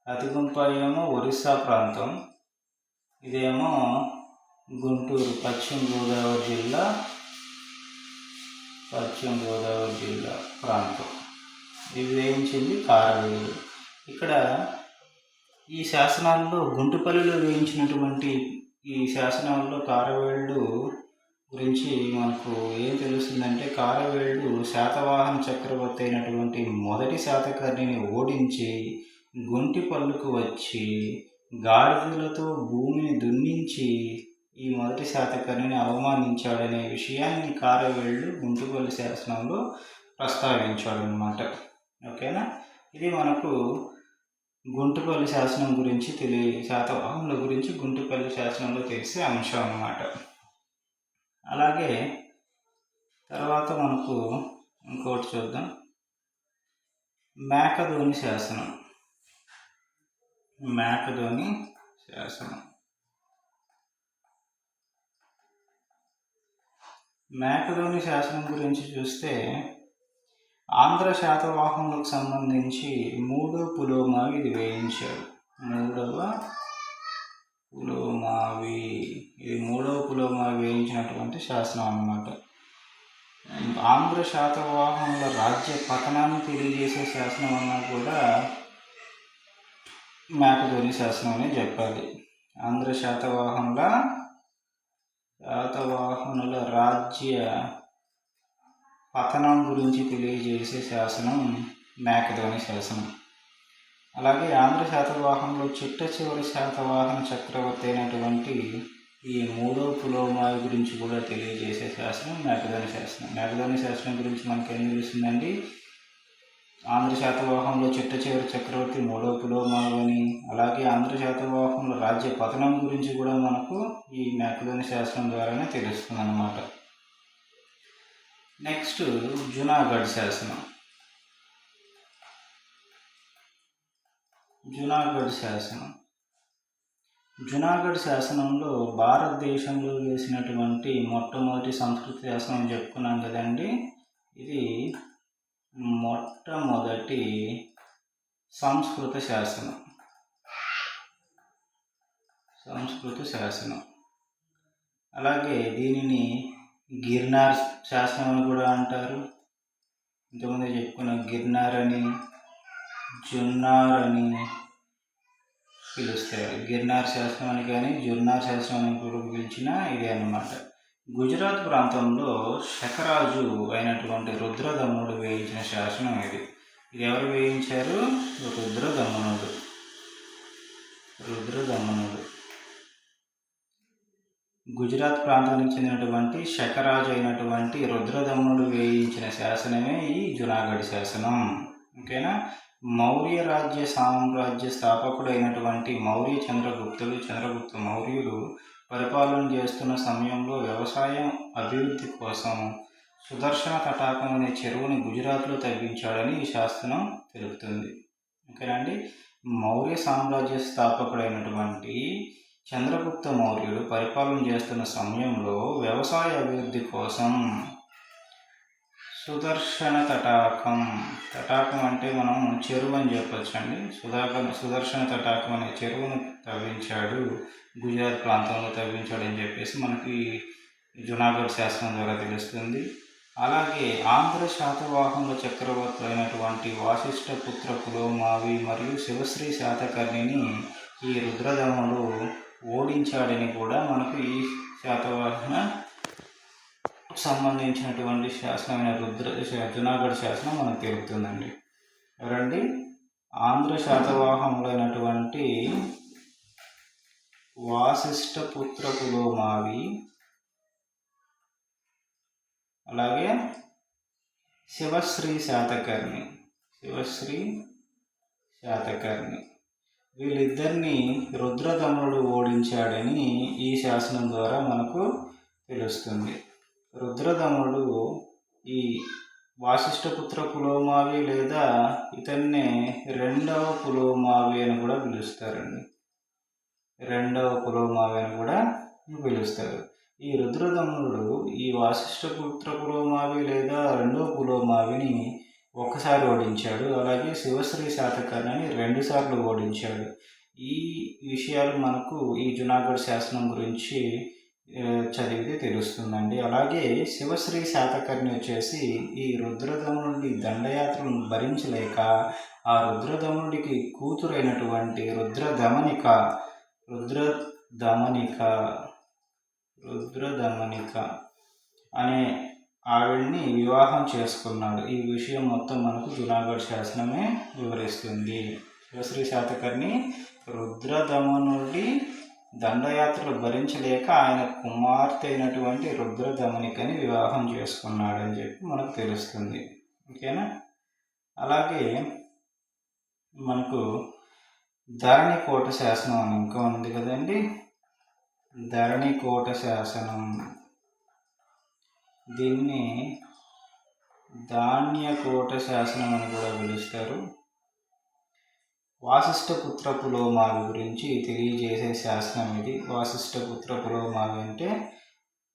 హతిగుంప ఏమో ఒరిస్సా ప్రాంతం, ఇదేమో గుంటూరు పశ్చిమ గోదావరి జిల్లా ప్రాంతం. ఇది వేయించింది కారవేలుడు. ఇక్కడ ఈ శాసనాల్లో గుంటుపల్లిలో వేయించినటువంటి ఈ శాసనాల్లో కారవేలుడు గురించి మనకు ఏం తెలుస్తుందంటే, కారవేలుడు శాతవాహన చక్రవర్తి అయినటువంటి మొదటి శాతకర్ణిని ఓడించి గుంటిపల్లుకు వచ్చి గాడిదలతో భూమిని దున్నించి ఈ మొదటి శాతకర్ణిని అవమానించాడనే విషయాన్ని కారవేలుడు గుంటుపల్లి శాసనంలో ప్రస్తావించాడు అన్నమాట. ఓకేనా. ఇది మనకు గుంటుపల్లి శాసనం గురించి శాతవాహనుల గురించి గుంటుపల్లి శాసనంలో తెలిసే అంశం అన్నమాట. అలాగే తర్వాత మనకు ఇంకోటి చూద్దాం, మేకధోని శాసనం. మేకధోని శాసనం గురించి చూస్తే, ఆంధ్ర శాతవాహనులకు సంబంధించి 3వ పులోమావి ఇది వేయించాడు. 3వ పులోమావి వేయించినటువంటి శాసనం అన్నమాట. ఆంధ్ర శాతవాహనుల రాజ్య పతనాన్ని తెలియజేసే శాసనం అన్నా కూడా మేకధోని శాసనం అనే చెప్పాలి. ఆంధ్ర శాతవాహనుల రాజ్య పతనం గురించి తెలియజేసే శాసనం మేకధోని శాసనం. అలాగే ఆంధ్ర శాతవాహనంలో చిట్ట చివరి శాతవాహన చక్రవర్తి అయినటువంటి ఈ 3వ పులోమావి గురించి కూడా తెలియజేసే శాసనం మేకధోని శాసనం. మేకధోని శాసనం గురించి మనకి ఏం తెలుస్తుందండి? ఆంధ్ర శాతవాహనంలో చిట్ట చివరి చక్రవర్తి 3వ పులోమావి అని, అలాగే ఆంధ్ర శాతవాహనుల రాజ్య పతనం గురించి కూడా మనకు ఈ మేకధోని శాసనం ద్వారానే తెలుస్తుంది అన్నమాట. నెక్స్ట్ జునాగఢ్ శాసనం. జునాగఢ్ శాసనంలో భారతదేశంలో వేసినటువంటి మొట్టమొదటి సంస్కృత శాసనం చెప్పుకున్నాం కదండి. ఇది మొట్టమొదటి సంస్కృత శాసనం. అలాగే దీనిని గిర్నార్ శాసనం అని కూడా అంటారు. ఇంతకుముందు చెప్పుకున్న గిర్నార్ అని, జున్నార్ అని పిలుస్తారు. గిర్నార్ శాసనం అని కానీ జున్నార్ శాసనం అని కూడా పిలిచిన ఇదే అన్నమాట. గుజరాత్ ప్రాంతంలో శకరాజు అయినటువంటి రుద్రదమ్ముడు వేయించిన శాసనం ఇది. ఇది ఎవరు వేయించారు? రుద్రదమ్మునుడు. గుజరాత్ ప్రాంతానికి చెందినటువంటి శకరాజు అయినటువంటి రుద్రదమ్ముడు వేయించిన శాసనమే ఈ జునాగఢ్ శాసనం. ఓకేనా. మౌర్య రాజ్య సామ్రాజ్య స్థాపకుడైనటువంటి చంద్రగుప్త మౌర్యుడు పరిపాలన చేస్తున్న సమయంలో వ్యవసాయం అభివృద్ధి కోసం సుదర్శన తటాకం అనే చెరువుని గుజరాత్లో తవ్వించాడని ఈ శాస్త్రం తెలుపుతుంది. ఓకేనండి. మౌర్య సామ్రాజ్య స్థాపకుడైనటువంటి చంద్రగుప్త మౌర్యుడు పరిపాలన చేస్తున్న సమయంలో వ్యవసాయ అభివృద్ధి కోసం సుదర్శన తటాకం అంటే మనం చెరువు అని చెప్పొచ్చండి. సుదర్శన తటాకం అనే చెరువును తవ్వించాడు, గుజరాత్ ప్రాంతంలో తవ్వించాడు అని చెప్పేసి మనకి జునాగఢ్ శాసనం ద్వారా తెలుస్తుంది. అలాగే ఆంధ్ర శాతవాహనుల చక్రవర్తి అయినటువంటి వాసిష్ఠ పుత్ర పులోమావి మరియు శివశ్రీ శాతకర్ణిని ఈ రుద్రదమనుడు ఓడించాడని కూడా మనకు ఈ శాతవాహన సంబంధించినటువంటి శాసనమైన జునాగఢ్ శాసనం మనకు తెలుపుతుందండి. ఎవరండి? ఆంధ్ర శాతవాహనులైనటువంటి వాసిష్ఠ పుత్ర పులోమావి, అలాగే శివశ్రీ శాతకర్ణి వీళ్ళిద్దరిని రుద్రదమనుడు ఓడించాడని ఈ శాసనం ద్వారా మనకు తెలుస్తుంది. రుద్రదమనుడు ఈ వాసిష్ఠపుత్ర పులోమావి లేదా ఇతన్నే రెండవ పులోమావి అని కూడా పిలుస్తారండి. ఈ రుద్రదమనుడు ఈ వాసిష్ఠపుత్ర పులోమావి లేదా రెండవ పులోమావిని ఒక్కసారి ఓడించాడు. అలాగే శివశ్రీ శాతకర్ణిని 2 సార్లు ఓడించాడు. ఈ విషయాలు మనకు ఈ జునాగఢ్ శాసనం గురించి చదివితే తెలుస్తుందండి. అలాగే శివశ్రీ శాతకర్ణి వచ్చేసి ఈ రుద్రదమనుడి దండయాత్రలను భరించలేక ఆ రుద్రదమనుడికి కూతురైనటువంటి రుద్రదమనిక అనే ఆవిడ్ని వివాహం చేసుకున్నాడు. ఈ విషయం మొత్తం మనకు జునాగఢ్ శాసనమే వివరిస్తుంది. శివశ్రీ శాతకర్ణి రుద్రదమనుడి దండయాత్రలు భరించలేక ఆయన కుమార్తె అయినటువంటి రుద్రదమనికని వివాహం చేసుకున్నాడని చెప్పి మనకు తెలుస్తుంది. ఓకేనా? అలాగే మనకు ధరణికోట శాసనం అని ఇంకా ఉంది కదండి. ధరణికోట శాసనం, దీన్ని ధాన్యకోట శాసనం అని కూడా పిలుస్తారు. వాసిష్ఠపుత్ర పులోమావి గురించి తెలియజేసే శాసనం ఇది. వాసిష్ఠపుత్ర పులోమావి అంటే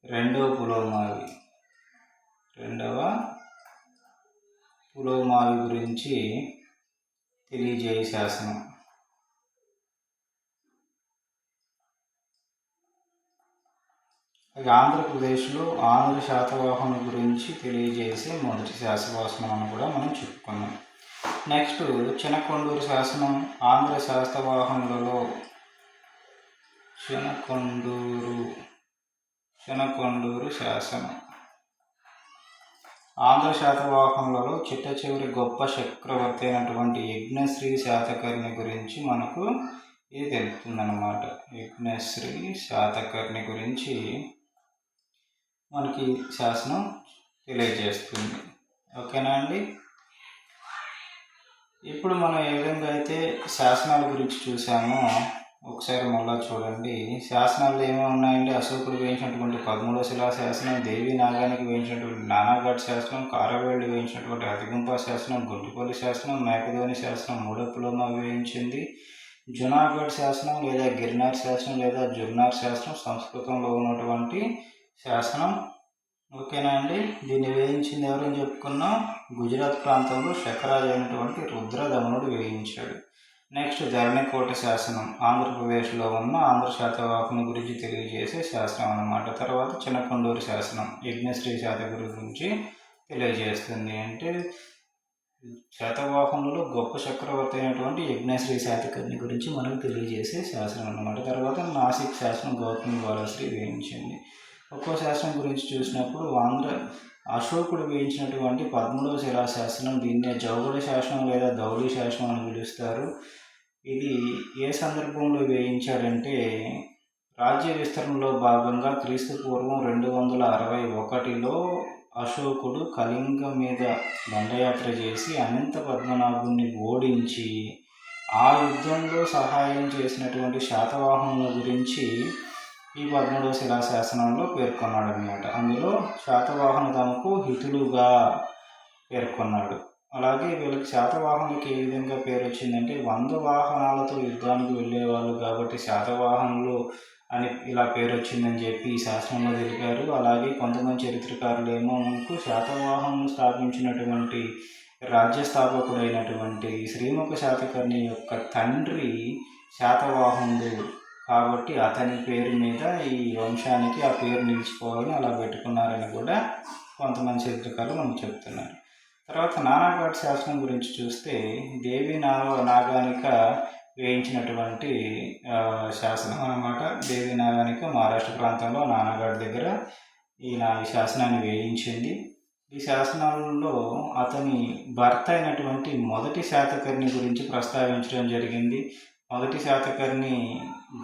రెండవ పులోమావి గురించి తెలియజేసే శాసనం. ఆంధ్రప్రదేశ్లో ఆంధ్ర శాతవాహనుల గురించి తెలియజేసే మొదటి శాసనవాసనం అని కూడా మనం చెప్పుకున్నాం. నెక్స్ట్ చినకొండూరు శాసనం. ఆంధ్ర శాతవాహనులలో చినకొండూరు శాసనం. ఆంధ్ర శాతవాహనులలో చిట్ట చివరి గొప్ప చక్రవర్తి అయినటువంటి యజ్ఞశ్రీ శాతకర్ణి గురించి మనకు ఇది తెలుపుతుందన్నమాట. యజ్ఞశ్రీ శాతకర్ణి గురించి మనకి శాసనం తెలియజేస్తుంది. ఓకేనా అండి? ఇప్పుడు మనం ఏ విధంగా అయితే శాసనాల గురించి చూసామో ఒకసారి మళ్ళా చూడండి. శాసనాల్లో ఏమేమి ఉన్నాయండి? అశోకుడు వేయించినటువంటి 13వ శిలా శాసనం, దేవి నాగానికి వేయించినటువంటి నానాఘాట్ శాసనం, కారవేళ్ళు వేయించినటువంటి అతిగుంప శాసనం, గుంటిపల్లి శాసనం, మేకధోని శాసనం 3వ పులోమావి వేయించింది. జునాగఢ్ శాసనం లేదా గిర్నార్ శాసనం లేదా జుర్నార్ శాసనం సంస్కృతంలో ఉన్నటువంటి శాసనం. ఓకేనా అండి? దీన్ని వేయించింది ఎవరని చెప్పుకున్నాం? గుజరాత్ ప్రాంతంలో శకరాజు అయినటువంటి రుద్రదమనుడు వేయించాడు. నెక్స్ట్ ధరణికోట శాసనం, ఆంధ్రప్రదేశ్లో ఉన్న ఆంధ్ర శాతవాహను గురించి తెలియజేసే శాసనం అన్నమాట. తర్వాత చినకొండూరు శాసనం యజ్ఞశ్రీ శాతకర్ణి గురించి తెలియజేస్తుంది. అంటే శాతవాహనులలో గొప్ప చక్రవర్తి అయినటువంటి యజ్ఞశ్రీ శాతకర్ణి గురించి మనకు తెలియజేసే శాసనం అన్నమాట. తర్వాత నాసిక్ శాసనం గౌతమి బాలశ్రీ వేయించింది. ఒక్కో శాసనం గురించి చూసినప్పుడు అశోకుడు వేయించినటువంటి 13వ శిలా శాసనం, దీన్నే జౌగడ శాసనం లేదా ధౌళి శాసనం అని పిలుస్తారు. ఇది ఏ సందర్భంలో వేయించాడంటే రాజ్య విస్తరణలో భాగంగా క్రీస్తుపూర్వం 261లో అశోకుడు కళింగం మీద దండయాత్ర చేసి అనంత పద్మనాభుని ఓడించి ఆ యుద్ధంలో సహాయం చేసినటువంటి శాతవాహనుల గురించి ఈ 13వ శిలాశాసనంలో పేర్కొన్నాడనమాట. అందులో శాతవాహన తమకు హితులుగా పేర్కొన్నాడు. అలాగే వీళ్ళకి శాతవాహనులకి ఏ విధంగా పేరు వచ్చిందంటే 100 వాహనాలతో యుద్ధానికి వెళ్ళేవాళ్ళు కాబట్టి శాతవాహనులు అని ఇలా పేరు వచ్చిందని చెప్పి ఈ శాసనంలో తెలిపారు. అలాగే కొంతమంది చరిత్రకారులేమో మనకు శాతవాహనులు స్థాపించినటువంటి రాజ్య స్థాపకుడైనటువంటి శ్రీముఖ శాతకర్ణి యొక్క తండ్రి శాతవాహనుడు కాబట్టి అతని పేరు మీద ఈ వంశానికి ఆ పేరు నిలిచిపోవాలని అలా పెట్టుకున్నారని కూడా కొంతమంది చరిత్రకారులు మనకు చెప్తున్నారు. తర్వాత నానాఘాట్ శాసనం గురించి చూస్తే దేవి నాగానిక వేయించినటువంటి శాసనం అన్నమాట. దేవి నాగానిక మహారాష్ట్ర ప్రాంతంలో నానాఘాట్ దగ్గర ఈ శాసనాన్ని వేయించింది. ఈ శాసనాలలో అతని భర్త అయినటువంటి మొదటి శాతకర్ణి గురించి ప్రస్తావించడం జరిగింది. మొదటి శాతకర్ణి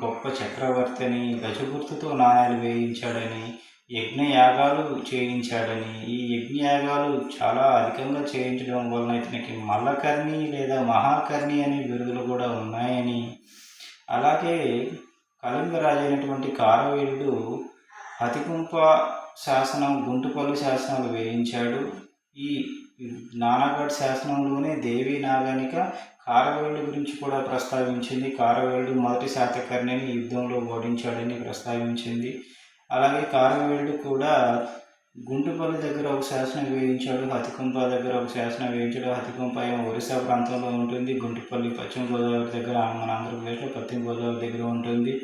గొప్ప చక్రవర్తి అని, గజగుర్తుతో నాణాలు వేయించాడని, యజ్ఞయాగాలు చేయించాడని, ఈ యజ్ఞయాగాలు చాలా అధికంగా చేయించడం వలన ఇతనికి మల్లకర్ణి లేదా మహాకర్ణి అనే బిరుదులు కూడా ఉన్నాయని, అలాగే కళింగరాజు అయినటువంటి కారవేలుడు హతికుంప శాసనం, గుంటుపల్లి శాసనాలు వేయించాడు. ఈ నానాఘాట్ శాసనంలోనే దేవి నాగానిక కారవేలుడు గురించి కూడా ప్రస్తావించింది. కారవేలుడు మొదటి శాతకర్ణిని యుద్ధంలో ఓడించాడని ప్రస్తావించింది. అలాగే కారవేలుడు కూడా గుంటుపల్లి దగ్గర ఒక శాసనం వేయించాడు, హతికుంప దగ్గర ఒక శాసనం వేయించాడు. హతికుంప ఏమో ఒరిస్సా ప్రాంతంలో ఉంటుంది, గుంటుపల్లి పశ్చిమ గోదావరి దగ్గర, మన ఆంధ్రప్రదేశ్లో పశ్చిమ గోదావరి దగ్గర ఉంటుంది.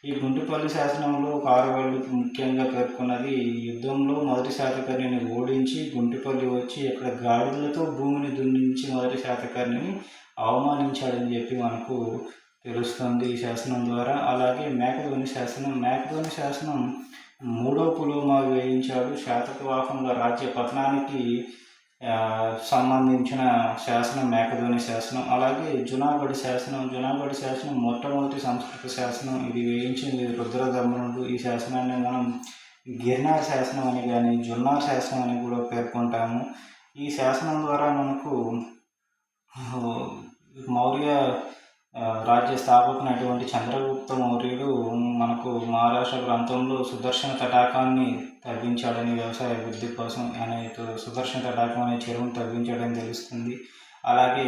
ఈ గుంటుపల్లి శాసనంలో కారవేలుడు ముఖ్యంగా పేర్కొన్నది యుద్ధంలో మొదటి శాతకర్ణిని ఓడించి గుంటుపల్లి వచ్చి ఇక్కడ గాడిదలతో భూమిని దున్నించి మొదటి శాతకర్ణిని అవమానించాడని చెప్పి మనకు తెలుస్తుంది ఈ శాసనం ద్వారా. అలాగే మేకధోని శాసనం 3వ పులోమావి వేయించాడు. శాతవాహనుల రాజ్య పతనానికి సంబంధించిన శాసనం మేకధోని శాసనం. అలాగే జునాగఢ్ శాసనం మొట్టమొదటి సంస్కృత శాసనం. ఇది వేయించింది రుద్రదమనుడు. ఈ శాసనాన్ని మనం గిర్నార్ శాసనం అని కానీ జున్నార్ శాసనం అని కూడా పేర్కొంటాము. ఈ శాసనం ద్వారా మనకు మౌర్య రాజ్య స్థాపకునైనటువంటి చంద్రగుప్త మౌర్యుడు మనకు మహారాష్ట్ర ప్రాంతంలో సుదర్శన తటాకాన్ని తవ్వించాడని, వ్యవసాయ అభివృద్ధి కోసం అనే సుదర్శన తటాకం అనే చెరువును తవ్వించాడని తెలుస్తుంది. అలాగే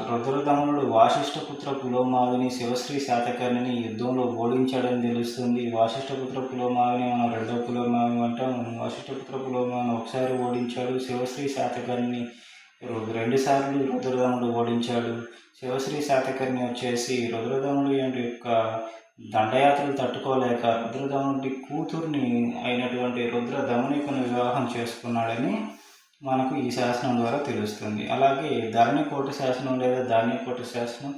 రుద్రదమనుడు వాసిష్ఠపుత్ర పులోమావిని, శివశ్రీ శాతకర్ణిని యుద్ధంలో ఓడించాడని తెలుస్తుంది. వాసిష్ఠపుత్ర పులోమావిని మనం 2వ పులోమావి అంటాం. వాసిష్ఠపుత్ర పులోమావిని ఒకసారి ఓడించాడు. శివశ్రీ శాతకర్ణిని 2 సార్లు రుద్రదమనుడు ఓడించాడు. శివశ్రీ శాతకర్ణి వచ్చేసి రుద్రదమనుడు యొక్క దండయాత్రలు తట్టుకోలేక రుద్రదమనుడి కూతుర్ని అయినటువంటి రుద్రదమనికను వివాహం చేసుకున్నాడని మనకు ఈ శాసనం ద్వారా తెలుస్తుంది. అలాగే ధరణికోట శాసనం లేదా ధాన్యకోట శాసనం,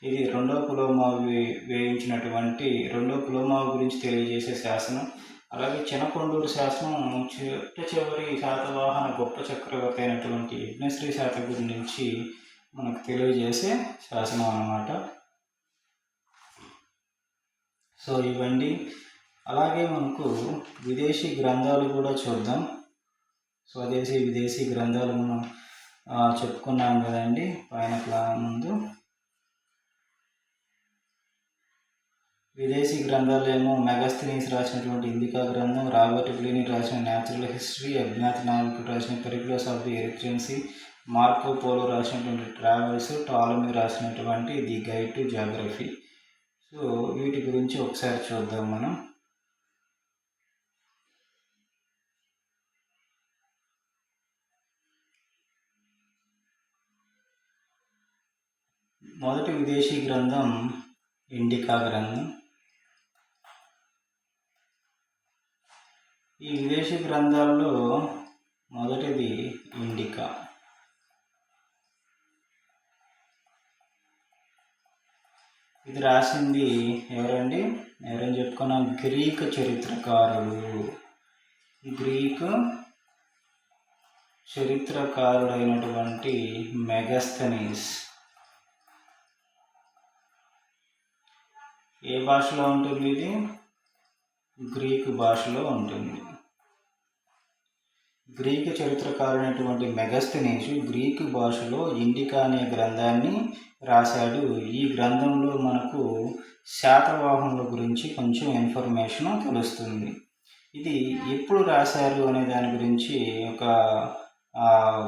ఇది 2వ పులోమావి వేయించినటువంటి 2వ పులోమావి గురించి తెలియజేసే శాసనం. అలాగే చినకొండూరు శాసనం చివరి శాతవాహన గొప్ప చక్రవర్తి అయినటువంటి యజ్ఞశ్రీ శాతకుడి నుంచి మనకు తెలియజేసే శాసనం అన్నమాట. సో ఇవండి. అలాగే మనకు విదేశీ గ్రంథాలు కూడా చూద్దాం. స్వదేశీ విదేశీ గ్రంథాలు మనం చెప్పుకున్నాం కదండి పైన ముందు. విదేశీ గ్రంథాలు ఏమో మెగాస్థనీస్ రాసినటువంటి ఇండికా గ్రంథం, రాబర్ట్ ప్లినీ రాసిన న్యాచురల్ హిస్టరీ, అజ్ఞాత నావికుడు రాసిన Periplus of the Erythraean Sea, Marco Polo రాసినటువంటి ట్రావెల్స్, టాలమీ రాసినటువంటి the guide to geography. So వీటి గురించి ఒకసారి చూద్దాం మనం. మొదటి విదేశీ గ్రంథం ఇండికా గ్రంథం. ఈ విదేశీ గ్రంథాల్లో మొదటిది ఇండికా. ఇది రాసింది ఎవరండి చెప్పుకున్నాం? గ్రీక్ చరిత్రకారుడైనటువంటి మెగాస్థనీస్. ఏ భాషలో ఉంటుంది? ఇది గ్రీకు భాషలో ఉంటుంది. గ్రీకు చరిత్రకారుడైనటువంటి మెగస్తనీసు గ్రీకు భాషలో ఇండికా అనే గ్రంథాన్ని రాశాడు. ఈ గ్రంథంలో మనకు శాతవాహనుల గురించి కొంచెం ఇన్ఫర్మేషన్ తెలుస్తుంది. ఇది ఎప్పుడు రాశారు అనే దాని గురించి ఒక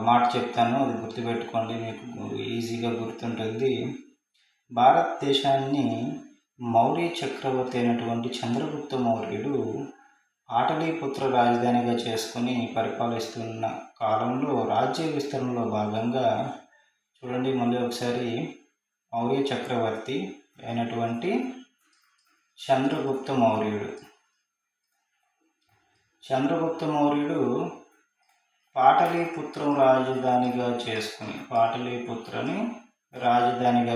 మాట చెప్తాను, అది గుర్తుపెట్టుకోండి, మీకు ఈజీగా గుర్తుంటుంది. భారతదేశాన్ని మౌర్య చక్రవర్తి అయినటువంటి చంద్రగుప్త మౌర్యుడు పాటలీపుత్ర రాజధానిగా చేసుకుని పరిపాలిస్తున్న కాలంలో రాజ్య విస్తరణలో భాగంగా చూడండి, మళ్ళీ ఒకసారి, మౌర్య చక్రవర్తి అయినటువంటి చంద్రగుప్త మౌర్యుడు పాటలీపుత్రని రాజధానిగా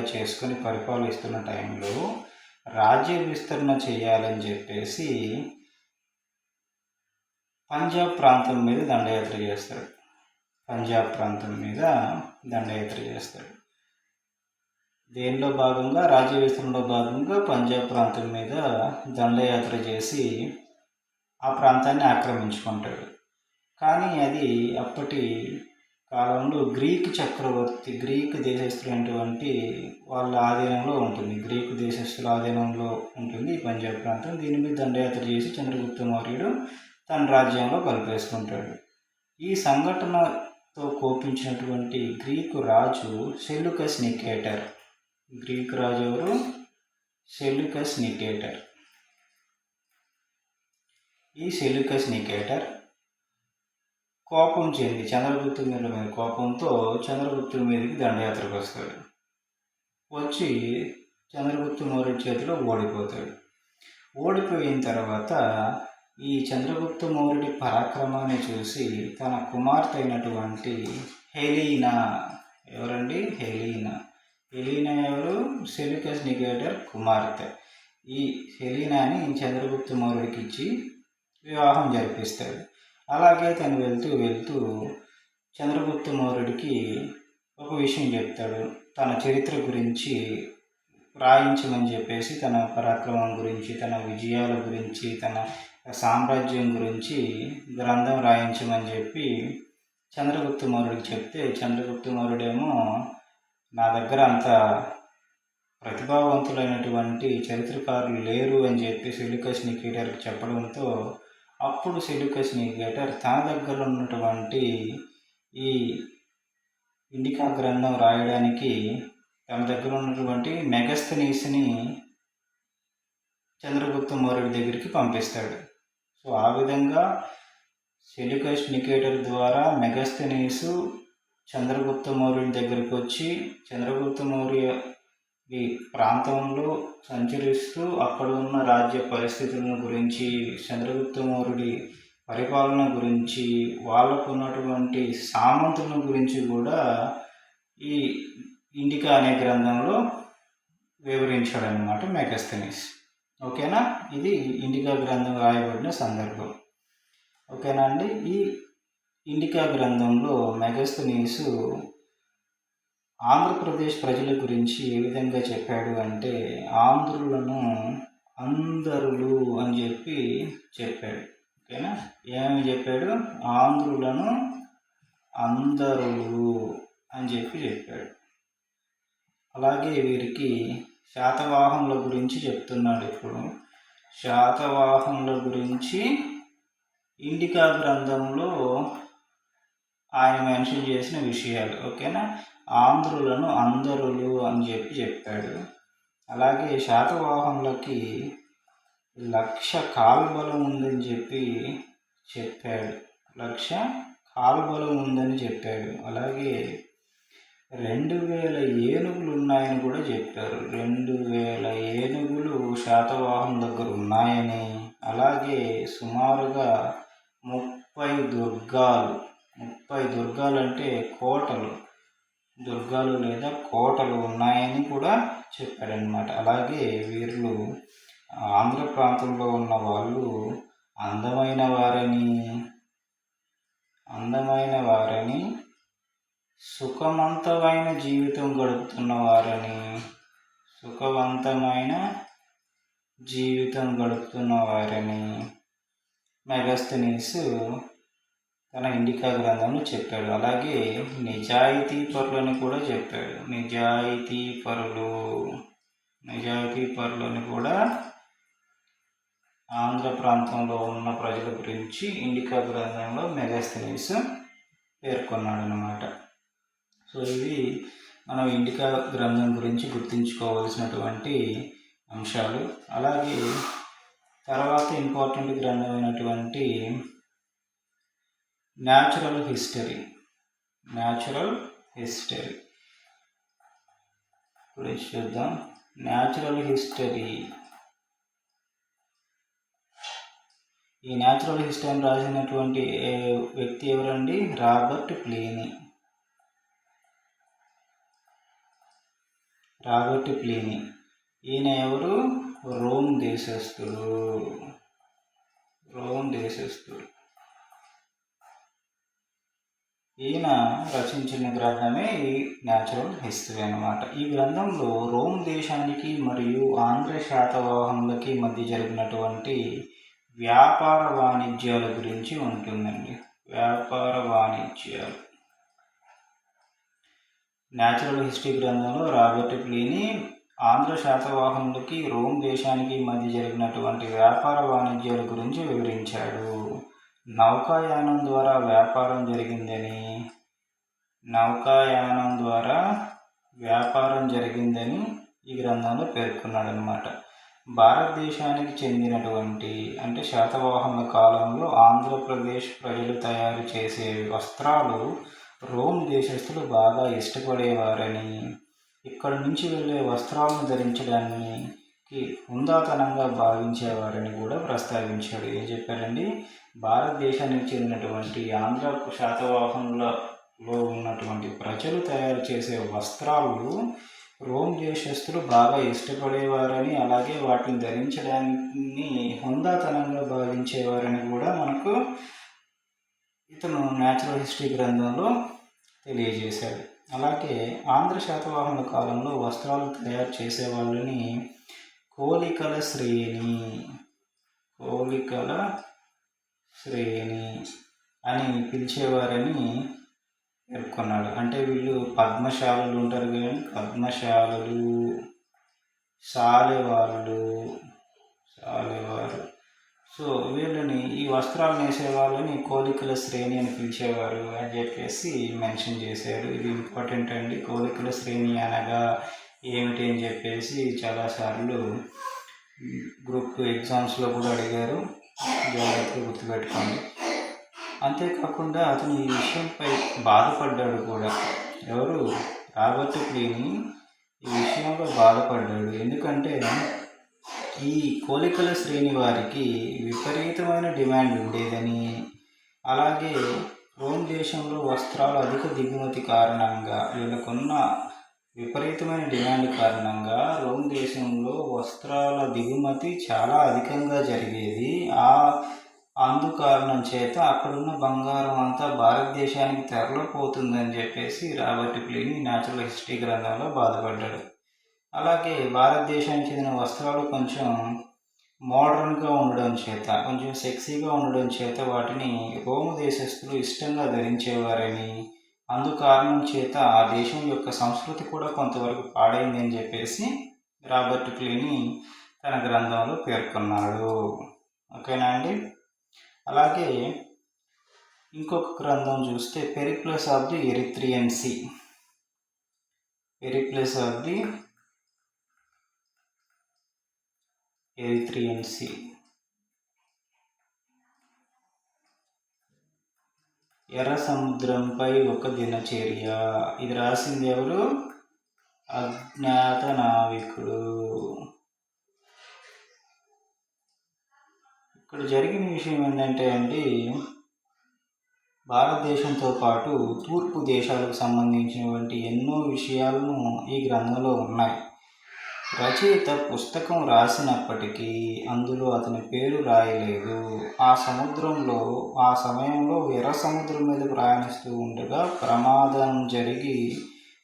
చేసుకుని పరిపాలిస్తున్న టైంలో రాజ్య విస్తరణ చేయాలని చెప్పేసి పంజాబ్ ప్రాంతం మీద దండయాత్ర చేస్తాడు. దేనిలో భాగంగా, రాజ్య విస్తరణలో భాగంగా పంజాబ్ ప్రాంతం మీద దండయాత్ర చేసి ఆ ప్రాంతాన్ని ఆక్రమించుకుంటాడు. కానీ అది అప్పటి కాలంలో గ్రీకు దేశస్థులైనటువంటి వాళ్ళ ఆధీనంలో ఉంటుంది. గ్రీకు దేశస్థుల ఆధీనంలో ఉంటుంది ఈ పంజాబ్ ప్రాంతం. దీని మీద దండయాత్ర చేసి చంద్రగుప్త మౌర్యుడు తన రాజ్యంలో కలిపేసుకుంటాడు. ఈ సంఘటనతో కోపించినటువంటి గ్రీకు రాజు సెల్యూకస్ నికేటర్. గ్రీకు రాజు ఎవరు? Seleucus Nicator. ఈ సెల్యూకస్ నికేటర్ కోపం చెంది చంద్రగుప్తుడి మీద కోపంతో చంద్రగుప్తుడి మీదకి దండయాత్రకు వస్తాడు. వచ్చి చంద్రగుప్త మౌర్యుడి చేతిలో ఓడిపోతాడు. ఓడిపోయిన తర్వాత ఈ చంద్రగుప్త మౌర్యుడి పరాక్రమాన్ని చూసి తన కుమార్తె అయినటువంటి హెలీనా, ఎవరండి? హెలీనా ఎవరు? సెల్యూకస్ నికేటర్ కుమార్తె. ఈ హెలీనాని చంద్రగుప్త మౌర్యుడికి ఇచ్చి వివాహం జరిపిస్తాడు. అలాగే తను వెళ్తూ చంద్రగుప్త మౌర్యుడికి ఒక విషయం చెప్తాడు. తన చరిత్ర గురించి రాయించమని చెప్పేసి, తన పరాక్రమం గురించి, తన విజయాల గురించి, తన సామ్రాజ్యం గురించి గ్రంథం రాయించమని చెప్పి చంద్రగుప్త మౌర్యుడికి చెప్తే, చంద్రగుప్త మౌర్యుడేమో నా దగ్గర అంత ప్రతిభావంతులైనటువంటి చరిత్రకారులు లేరు అని చెప్పి సెల్యూకస్ నికేటర్కి చెప్పడంతో, అప్పుడు సెల్యూకస్ నికేటర్ తన దగ్గర ఉన్నటువంటి ఈ ఇండికా గ్రంథం రాయడానికి తన దగ్గర ఉన్నటువంటి మెగస్తనీస్ని చంద్రగుప్త మౌర్యుడి దగ్గరికి పంపిస్తాడు. సో ఆ విధంగా సెల్యూకస్ నికేటర్ ద్వారా మెగస్తనీసు చంద్రగుప్త మౌర్యుడి దగ్గరికి వచ్చి చంద్రగుప్త మౌర్య ఈ ప్రాంతంలో సంచరిస్తూ అక్కడ ఉన్న రాజ్య పరిస్థితులను గురించి, చంద్రగుప్త మౌర్యుడి పరిపాలన గురించి, వాళ్ళకు ఉన్నటువంటి సామంతుల గురించి కూడా ఈ ఇండికా అనే గ్రంథంలో వివరించాడనమాట మెగస్తనీస్. ఓకేనా? ఇది ఇండికా గ్రంథం రాయబడిన సందర్భం. ఓకేనా అండి? ఈ ఇండికా గ్రంథంలో మెగస్తనీసు ఆంధ్రప్రదేశ్ ప్రజల గురించి ఏ విధంగా చెప్పాడు అంటే, ఆంధ్రులను అందరులు అని చెప్పాడు. ఓకేనా? ఏమని చెప్పాడు? ఆంధ్రులను అందరులు అని చెప్పాడు. అలాగే వీరికి శాతవాహనుల గురించి చెప్తున్నాడు. ఇప్పుడు శాతవాహనుల గురించి ఇండికా గ్రంథంలో ఆయన మెన్షన్ చేసిన విషయాలు. ఓకేనా? ఆంధ్రులను అందరులు అని చెప్పాడు. అలాగే శాతవాహనులకి 1,00,000 కాల్బలం ఉందని చెప్పాడు. 1,00,000 కాల్బలం ఉందని చెప్పాడు. అలాగే 2,000 ఏనుగులు ఉన్నాయని కూడా చెప్పారు. 2,000 ఏనుగులు శాతవాహనం దగ్గర ఉన్నాయని, అలాగే సుమారుగా 30 దుర్గాలు అంటే దుర్గాలు లేదా కోటలు ఉన్నాయని కూడా చెప్పాడనమాట. అలాగే వీళ్ళు ఆంధ్ర ప్రాంతంలో ఉన్న వాళ్ళు అందమైన వారని, సుఖవంతమైన జీవితం గడుపుతున్న వారని మెగస్తనీస్ తన ఇండికా గ్రంథంలో చెప్పాడు. అలాగే నిజాయితీ పరులని కూడా చెప్పాడు. నిజాయితీ పరులని కూడా ఆంధ్ర ప్రాంతంలో ఉన్న ప్రజల గురించి ఇండికా గ్రంథంలో మెగాస్థెనీస్ పేర్కొన్నాడు అన్నమాట. సో ఇవి మనం ఇండికా గ్రంథం గురించి గుర్తుంచుకోవాల్సినటువంటి అంశాలు. అలాగే తర్వాత ఇంపార్టెంట్ గ్రంథమైనటువంటి న్యాచురల్ హిస్టరీ ఇప్పుడు చూద్దాం. న్యాచురల్ హిస్టరీ, ఈ న్యాచురల్ హిస్టరీని రాసినటువంటి వ్యక్తి ఎవరండి? Robert Pliny. ఈయన ఎవరు? రోమ్ దేశస్థుడు. ఈయన రచించిన గ్రంథమే ఈ న్యాచురల్ హిస్టరీ అన్నమాట. ఈ గ్రంథంలో రోమ్ దేశానికి మరియు ఆంధ్ర శాతవాహనులకి మధ్య జరిగినటువంటి వ్యాపార వాణిజ్యాల గురించి ఉంటుందండి. న్యాచురల్ హిస్టరీ గ్రంథంలో రాబర్ట్ ప్లీనీ ఆంధ్ర శాతవాహనులకి రోమ్ దేశానికి మధ్య జరిగినటువంటి వ్యాపార వాణిజ్యాల గురించి వివరించాడు. నౌకాయానం ద్వారా వ్యాపారం జరిగిందని ఈ గ్రంథంలో పేర్కొన్నాడు అన్నమాట. భారతదేశానికి చెందినటువంటి అంటే శాతవాహనుల కాలంలో ఆంధ్రప్రదేశ్ ప్రజలు తయారు చేసే వస్త్రాలు రోమ్ దేశస్థులు బాగా ఇష్టపడేవారని, ఇక్కడి నుంచి వెళ్ళే వస్త్రాలను ధరించడానికి హుందాతనంగా భావించేవారని కూడా ప్రస్తావించాడు. ఏం చెప్పారండి? భారతదేశానికి చెందినటువంటి ఆంధ్ర శాతవాహనులలో ఉన్నటువంటి ప్రజలు తయారు చేసే వస్త్రాలు రోమ్ దేశస్థులు బాగా ఇష్టపడేవారని, అలాగే వాటిని ధరించడాన్ని హుందాతనంగా భావించేవారని కూడా మనకు ఇతను న్యాచురల్ హిస్టరీ గ్రంథంలో తెలియజేశాడు. అలాగే ఆంధ్ర శాతవాహనుల కాలంలో వస్త్రాలు తయారు చేసే వాళ్ళని కోలికల శ్రేణి అని పిలిచేవారని పేర్కొన్నాడు. అంటే వీళ్ళు పద్మశాలులు ఉంటారు కానీ సాలెవారు. సో వీళ్ళని, ఈ వస్త్రాలు నేసే వాళ్ళని కోలికల శ్రేణి అని పిలిచేవారు అని చెప్పేసి మెన్షన్ చేశాడు. ఇది ఇంపార్టెంట్ అండి. కోలికల శ్రేణి అనగా ఏమిటి అని చెప్పేసి చాలాసార్లు గ్రూప్ ఎగ్జామ్స్లో కూడా అడిగారు. జాగ్రత్తగా గుర్తుపెట్టుకోండి. అంతేకాకుండా అతను ఈ విషయంపై బాధపడ్డాడు కూడా. ఎవరు? రాబర్ట్ ప్లీనీ ఈ విషయంలో బాధపడ్డాడు. ఎందుకంటే ఈ కోలికల శ్రేణి వారికి విపరీతమైన డిమాండ్ ఉండేదని, అలాగే రోమ్ దేశంలో వస్త్రాలు అధిక దిగుమతి కారణంగా, వీళ్ళకున్న విపరీతమైన డిమాండ్ కారణంగా రోమ్ దేశంలో వస్త్రాల దిగుమతి చాలా అధికంగా జరిగేది. అందుకారణం చేత అక్కడున్న బంగారం అంతా భారతదేశానికి తరలిపోతుందని చెప్పేసి రాబర్ట్ ప్లీనీ న్యాచురల్ హిస్టరీ గ్రంథంలో బాధపడ్డాడు. అలాగే భారతదేశానికి చెందిన వస్త్రాలు కొంచెం మోడర్న్గా ఉండడం చేత, కొంచెం సెక్సీగా ఉండడం చేత వాటిని రోము దేశస్థులు ఇష్టంగా ధరించేవారని, అందుకారణం చేత ఆ దేశం యొక్క సంస్కృతి కూడా కొంతవరకు పాడైందని చెప్పేసి రాబర్ట్ ప్లీనీ తన గ్రంథంలో పేర్కొన్నాడు. ఓకేనా అండి? అలాగే ఇంకొక గ్రంథం చూస్తే Periplus of the Erythraean Sea. ఎర్ర సముద్రంపై ఒక దినచర్య. ఇది రాసింది ఎవరు? అజ్ఞాత నావికుడు. ఇక్కడ జరిగిన విషయం ఏంటంటే అండి, భారతదేశంతో పాటు తూర్పు దేశాలకు సంబంధించినటువంటి ఎన్నో విషయాలను ఈ గ్రంథంలో ఉన్నాయి. రచయిత పుస్తకం రాసినప్పటికీ అందులో అతని పేరు రాయలేదు. ఆ సమయంలో ఎర్ర సముద్రం మీద ప్రయాణిస్తూ ఉండగా ప్రమాదం జరిగి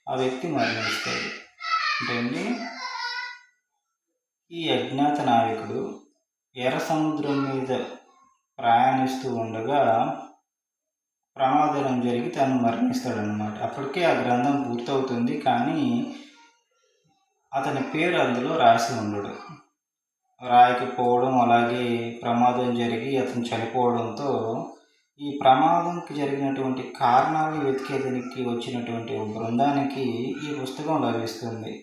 ఆ వ్యక్తి మరణిస్తాడు. అంటే ఈ అజ్ఞాత నావికుడు ఎర్ర సముద్రం మీద ప్రయాణిస్తూ ఉండగా ప్రమాదం జరిగి తను మరణిస్తాడనమాట. అప్పటికే ఆ గ్రంథం పూర్తవుతుంది, కానీ అతని పేరు అందులో రాసి ఉండడు. రాయకపోవడం, అలాగే ప్రమాదం జరిగి అతను చనిపోవడంతో ఈ ప్రమాదంకి జరిగినటువంటి కారణాలు వెతికేదానికి వచ్చినటువంటి బృందానికి ఈ పుస్తకం లభిస్తుంది.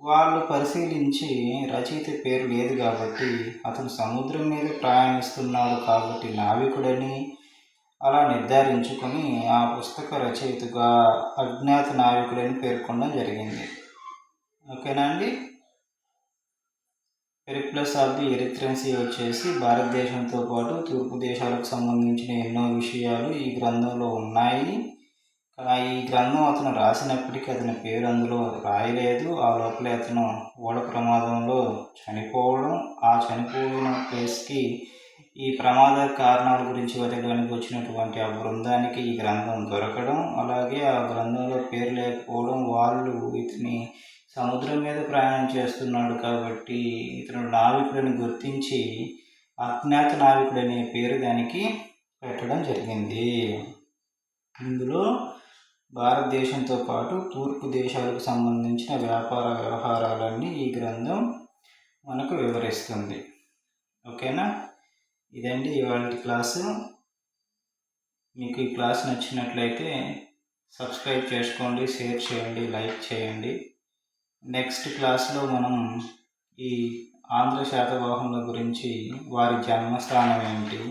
వాళ్ళు పరిశీలించి రచయిత పేరు లేదు కాబట్టి, అతను సముద్రం మీద ప్రయాణిస్తున్నాడు కాబట్టి నావికుడని అలా నిర్ధారించుకొని ఆ పుస్తక రచయితగా అజ్ఞాత నావికుడని పేర్కొనడం జరిగింది. ఓకేనా అండి. Periplus of the Erythraean Sea వచ్చేసి భారతదేశంతో పాటు తూర్పు దేశాలకు సంబంధించిన ఎన్నో విషయాలు ఈ గ్రంథంలో ఉన్నాయి. ఈ గ్రంథం అతను రాసినప్పటికీ అతని పేరు అందులో రాయలేదు. ఆ లోపలే అతను ఓడ ప్రమాదంలో చనిపోవడం, ఆ చనిపోయిన ప్లేస్కి ఈ ప్రమాద కారణాల గురించి వెతకడానికి వచ్చినటువంటి ఆ బృందానికి ఈ గ్రంథం దొరకడం, అలాగే ఆ గ్రంథంలో పేరు లేకపోవడం, వాళ్ళు ఇతని సముద్రం మీద ప్రయాణం చేస్తున్నాడు కాబట్టి ఇతను నావికుడిని గుర్తించి అజ్ఞాత నావికుడు అనే పేరు దానికి పెట్టడం జరిగింది. ఇందులో భారతదేశంతో పాటు తూర్పు దేశాలకు సంబంధించిన వ్యాపార వ్యవహారాలన్నీ ఈ గ్రంథం మనకు వివరిస్తుంది. ఓకేనా. ఇదండి ఇవాళ క్లాసు. మీకు ఈ క్లాస్ నచ్చినట్లయితే సబ్స్క్రైబ్ చేసుకోండి, షేర్ చేయండి, లైక్ చేయండి. నెక్స్ట్ క్లాస్లో మనం ఈ ఆంధ్ర శాతవాహనుల గురించి, వారి జన్మస్థానం ఏంటి,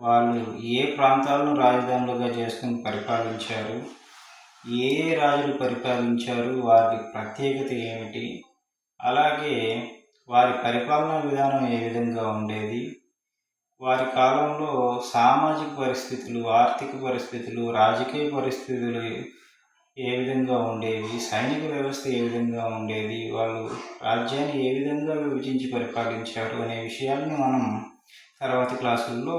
వాళ్ళు ఏ ప్రాంతాలను రాజధానులుగా చేసుకుని పరిపాలించారు, ఏ రాజులు పరిపాలించారు, వారి ప్రత్యేకత ఏమిటి, అలాగే వారి పరిపాలనా విధానం ఏ విధంగా ఉండేది, వారి కాలంలో సామాజిక పరిస్థితులు, ఆర్థిక పరిస్థితులు, రాజకీయ పరిస్థితులు ఏ విధంగా ఉండేవి, సైనిక వ్యవస్థ ఏ విధంగా ఉండేది, వాళ్ళు రాజ్యాన్ని ఏ విధంగా విభజించి పరిపాలించారు అనే విషయాల్ని మనం తర్వాతి క్లాసుల్లో